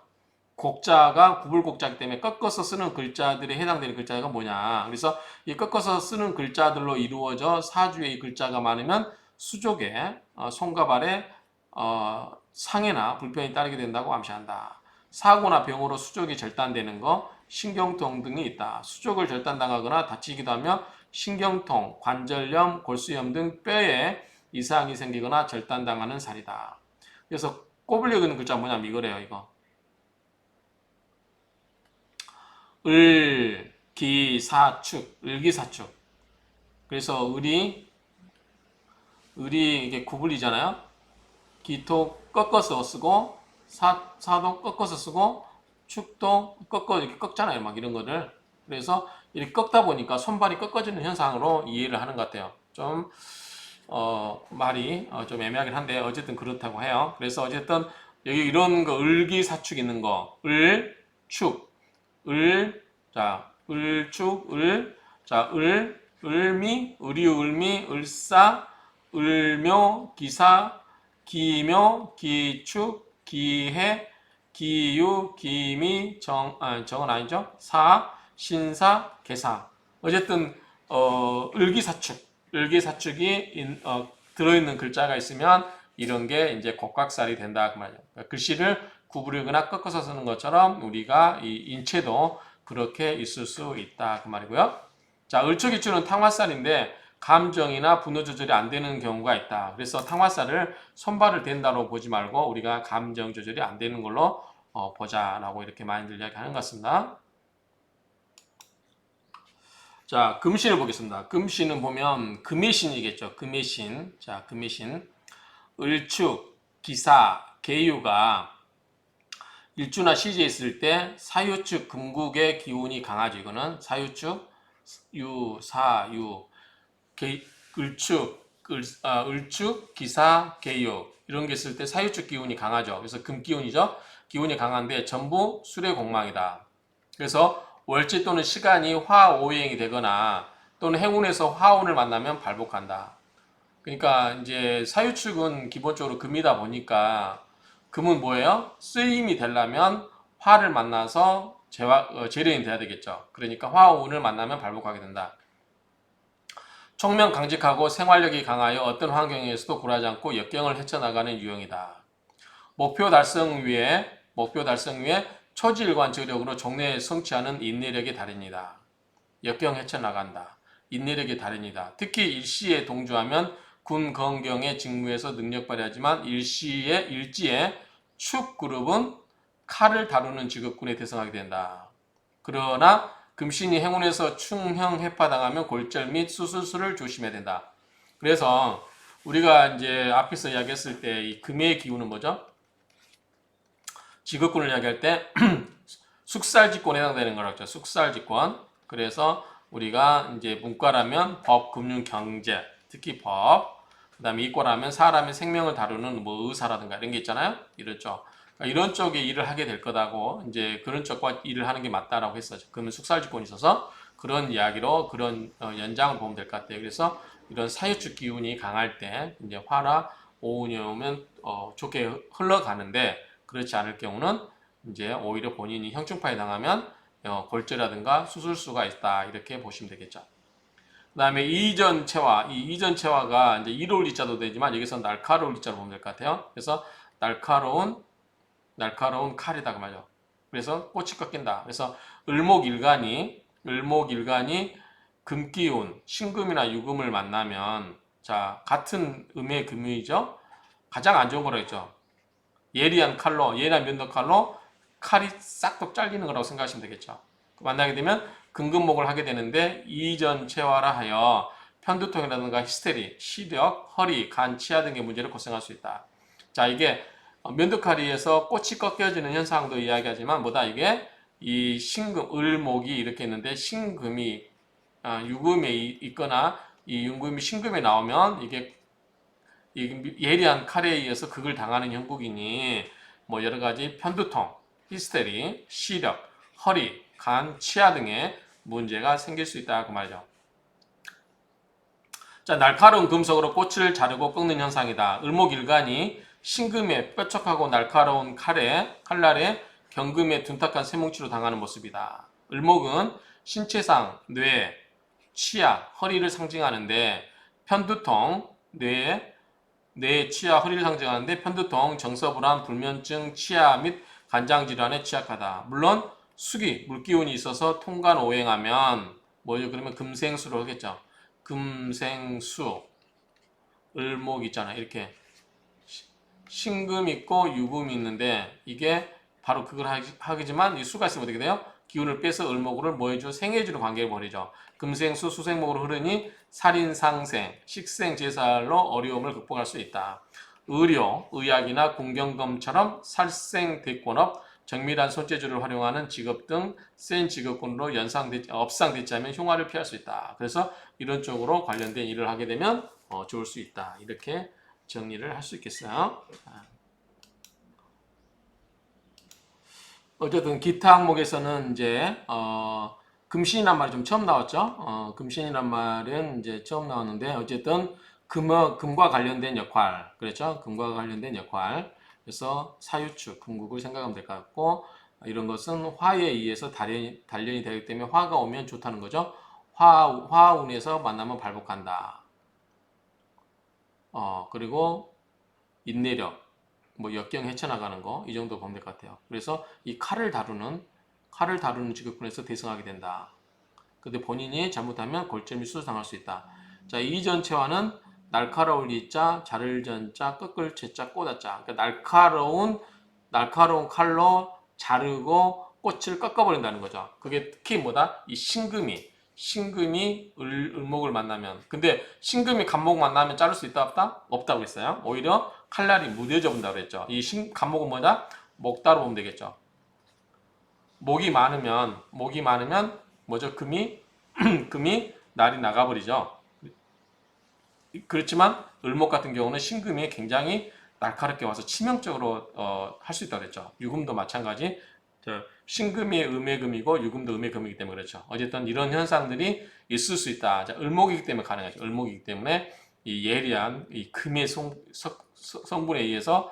곡자가 굽을곡자이기 때문에 꺾어서 쓰는 글자들에 해당되는 글자가 뭐냐. 그래서 이 꺾어서 쓰는 글자들로 이루어져 사주의 이 글자가 많으면 수족에, 손과 발에 상해나 불편이 따르게 된다고 암시한다. 사고나 병으로 수족이 절단되는 거, 신경통 등이 있다. 수족을 절단당하거나 다치기도 하며 신경통, 관절염, 골수염 등 뼈에 이상이 생기거나 절단당하는 살이다. 그래서 꼬불려 그는 글자 뭐냐면 이거래요, 이거. 을기사축, 을기사축. 그래서 을이 이게 구불이잖아요. 기토 꺾어서 쓰고 사도 꺾어서 쓰고 축도 꺾어 이렇게 꺾잖아요. 막 이런 거를. 그래서 이렇게 꺾다 보니까 손발이 꺾어지는 현상으로 이해를 하는 것 같아요. 좀 말이 좀 애매하긴 한데 어쨌든 그렇다고 해요. 그래서 어쨌든 여기 이런 거 을기사축 있는 거, 을축, 자, 을축, 자, 을미, 을이유, 을미, 을사, 을묘, 기사, 기묘, 기축, 기해, 기유, 기미, 정은 아니죠? 신사, 계사. 어쨌든 을기사축이 들어있는 글자가 있으면 이런 게 이제 곡각살이 된다 그 말이에요. 그러니까 글씨를 구부리거나 꺾어서 쓰는 것처럼 우리가 이 인체도 그렇게 있을 수 있다 그 말이고요. 자, 을초기초는 탕화살인데 감정이나 분노 조절이 안 되는 경우가 있다. 그래서 탕화살을 손발을 댄다로 보지 말고 우리가 감정 조절이 안 되는 걸로 보자라고 이렇게 많이들 이야기하는 것 같습니다. 자, 금신을 보겠습니다. 금신은 보면 금의 신이겠죠. 금의 신. 자, 금의 신. 을축, 기사, 계유가 일주나 시지에 있을 때 사유축 금국의 기운이 강하죠. 이거는 사유축, 을축, 기사, 계유 이런 게 있을 때 사유축 기운이 강하죠. 그래서 금 기운이죠. 기운이 강한데 전부 술의 공망이다. 그래서 월지 또는 시간이 화오행이 되거나 또는 행운에서 화운을 만나면 발복한다. 그러니까 이제 사유축은 기본적으로 금이다 보니까 금은 뭐예요? 쓰임이 되려면 화를 만나서 재련이 돼야 되겠죠. 그러니까 화운을 만나면 발복하게 된다. 총명 강직하고 생활력이 강하여 어떤 환경에서도 굴하지 않고 역경을 헤쳐나가는 유형이다. 목표 달성 위에 초지일관적으로 종래에 성취하는 인내력이 다릅니다. 역경 헤쳐나간다. 인내력이 다릅니다. 특히 일시에 동조하면 군 건경의 직무에서 능력 발휘하지만 일지에 축그룹은 칼을 다루는 직업군에 대성하게 된다. 그러나 금신이 행운에서 충형 해파당하면 골절 및 수술수를 조심해야 된다. 그래서 우리가 이제 앞에서 이야기했을 때 이 금의 기운은 뭐죠? 직업군을 이야기할 때 숙살직권에 해당되는 거라고 했죠. 숙살직권. 그래서 우리가 이제 문과라면 법, 금융, 경제, 특히 법. 그다음에 이과라면 사람의 생명을 다루는 뭐 의사라든가 이런 게 있잖아요. 이런 쪽. 그러니까 이런 쪽에 일을 하게 될 거다고 이제 그런 쪽과 일을 하는 게 맞다라고 했었죠. 그러면 숙살직권이 있어서 그런 이야기로 그런 연장을 보면 될 것 같아요. 그래서 이런 사유축 기운이 강할 때 이제 화나 오운이 오면 좋게 흘러가는데 그렇지 않을 경우는 이제 오히려 본인이 형충파에 당하면 골절이라든가 수술수가 있다 이렇게 보시면 되겠죠. 그 다음에 이전체화, 이 이전체화가 이제 이로울 이자도 되지만 여기서 날카로울 이자로 보면 될 것 같아요. 그래서 날카로운 칼이다 그 말이죠. 그래서 꽃이 꺾인다. 그래서 을목일간이 금기운, 신금이나 유금을 만나면 자 같은 음의 금이죠. 가장 안 좋은 거라 했죠. 예리한 면도칼로 칼이 싹둑 잘리는 거라고 생각하시면 되겠죠. 만나게 되면 근근목을 하게 되는데 이전체화라 하여 편두통이라든가 히스테리, 시력, 허리, 간, 치아 등의 문제를 고생할 수 있다. 자, 이게 면도칼이에서 꽃이 꺾여지는 현상도 이야기하지만 뭐다 이게 이 신금, 을목이 이렇게 있는데 신금이 유금에 있거나 이 윤금이 신금에 나오면 이게 예리한 칼에 의해서 극을 당하는 형국이니 뭐 여러 가지 편두통, 히스테리, 시력, 허리, 간, 치아 등의 문제가 생길 수 있다 그 말이죠. 자, 날카로운 금속으로 꽃을 자르고 꺾는 현상이다. 을목일간이 신금에 뾰족하고 날카로운 칼날에 경금에 둔탁한 쇠뭉치로 당하는 모습이다. 을목은 신체상 뇌, 치아, 허리를 상징하는데 편두통, 뇌, 치아, 허리를 상징하는데 편두통, 정서불안, 불면증, 치아 및 간장질환에 취약하다. 물론 수기, 물기운이 있어서 통간 오행하면 뭐죠? 그러면 금생수로 하겠죠. 금생수, 을목 있잖아. 이렇게 신금 있고 유금이 있는데 이게 바로 그걸 하기지만 이 수가 있으면 어떻게 돼요? 기운을 빼서 을목을 뭐 해줘? 생해주는 관계를 벌이죠. 금생수 수생목으로 흐르니 살인상생, 식생제살로 어려움을 극복할 수 있다. 의료, 의학이나 공경검처럼 살생대권업, 정밀한 손재주를 활용하는 직업 등 센 직업군으로 업상되지 않으면 흉화를 피할 수 있다. 그래서 이런 쪽으로 관련된 일을 하게 되면 좋을 수 있다. 이렇게 정리를 할 수 있겠어요. 어쨌든 기타 항목에서는 이제 금신이란 말이 좀 처음 나왔죠. 금신이란 말은 이제 처음 나왔는데 어쨌든 금과 관련된 역할, 그렇죠? 금과 관련된 역할. 그래서 사유축, 금국을 생각하면 될 것 같고 이런 것은 화에 의해서 단련이 되기 때문에 화가 오면 좋다는 거죠. 화운에서 만나면 발복한다. 그리고 인내력, 뭐 역경 헤쳐나가는 거 이 정도 보면 될 것 같아요. 그래서 이 칼을 다루는 직업군에서 대승하게 된다. 근데 본인이 잘못하면 골절이 수상할 수 있다. 자, 이전체화는 날카로울 이자, 자를 전자, 꺾을 채자, 꼬다자. 그러니까 날카로운 칼로 자르고 꽃을 꺾어버린다는 거죠. 그게 특히 뭐다? 이 신금이 을목을 만나면. 근데 신금이 간목 만나면 자를 수 있다 없다? 없다고 했어요. 오히려 칼날이 무뎌져 본다고 그랬죠. 이 간목은 뭐다? 목다로 보면 되겠죠. 목이 많으면 뭐죠? 금이 날이 나가버리죠. 그렇지만 을목 같은 경우는 신금이 굉장히 날카롭게 와서 치명적으로 할 수 있다고 그랬죠. 유금도 마찬가지. 신금이 음의 금이고 유금도 음의 금이기 때문에 그렇죠. 어쨌든 이런 현상들이 있을 수 있다. 자, 을목이기 때문에 가능하죠. 을목이기 때문에 이 예리한 이 금의 성분에 의해서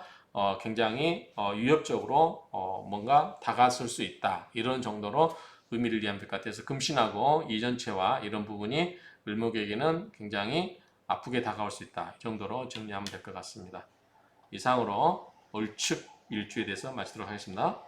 굉장히 위협적으로 뭔가 다가설 수 있다. 이런 정도로 의미를 이해하면 될 것 같아서 금신하고 이전체와 이런 부분이 을목에게는 굉장히 아프게 다가올 수 있다. 이 정도로 정리하면 될 것 같습니다. 이상으로 을축 일주에 대해서 마치도록 하겠습니다.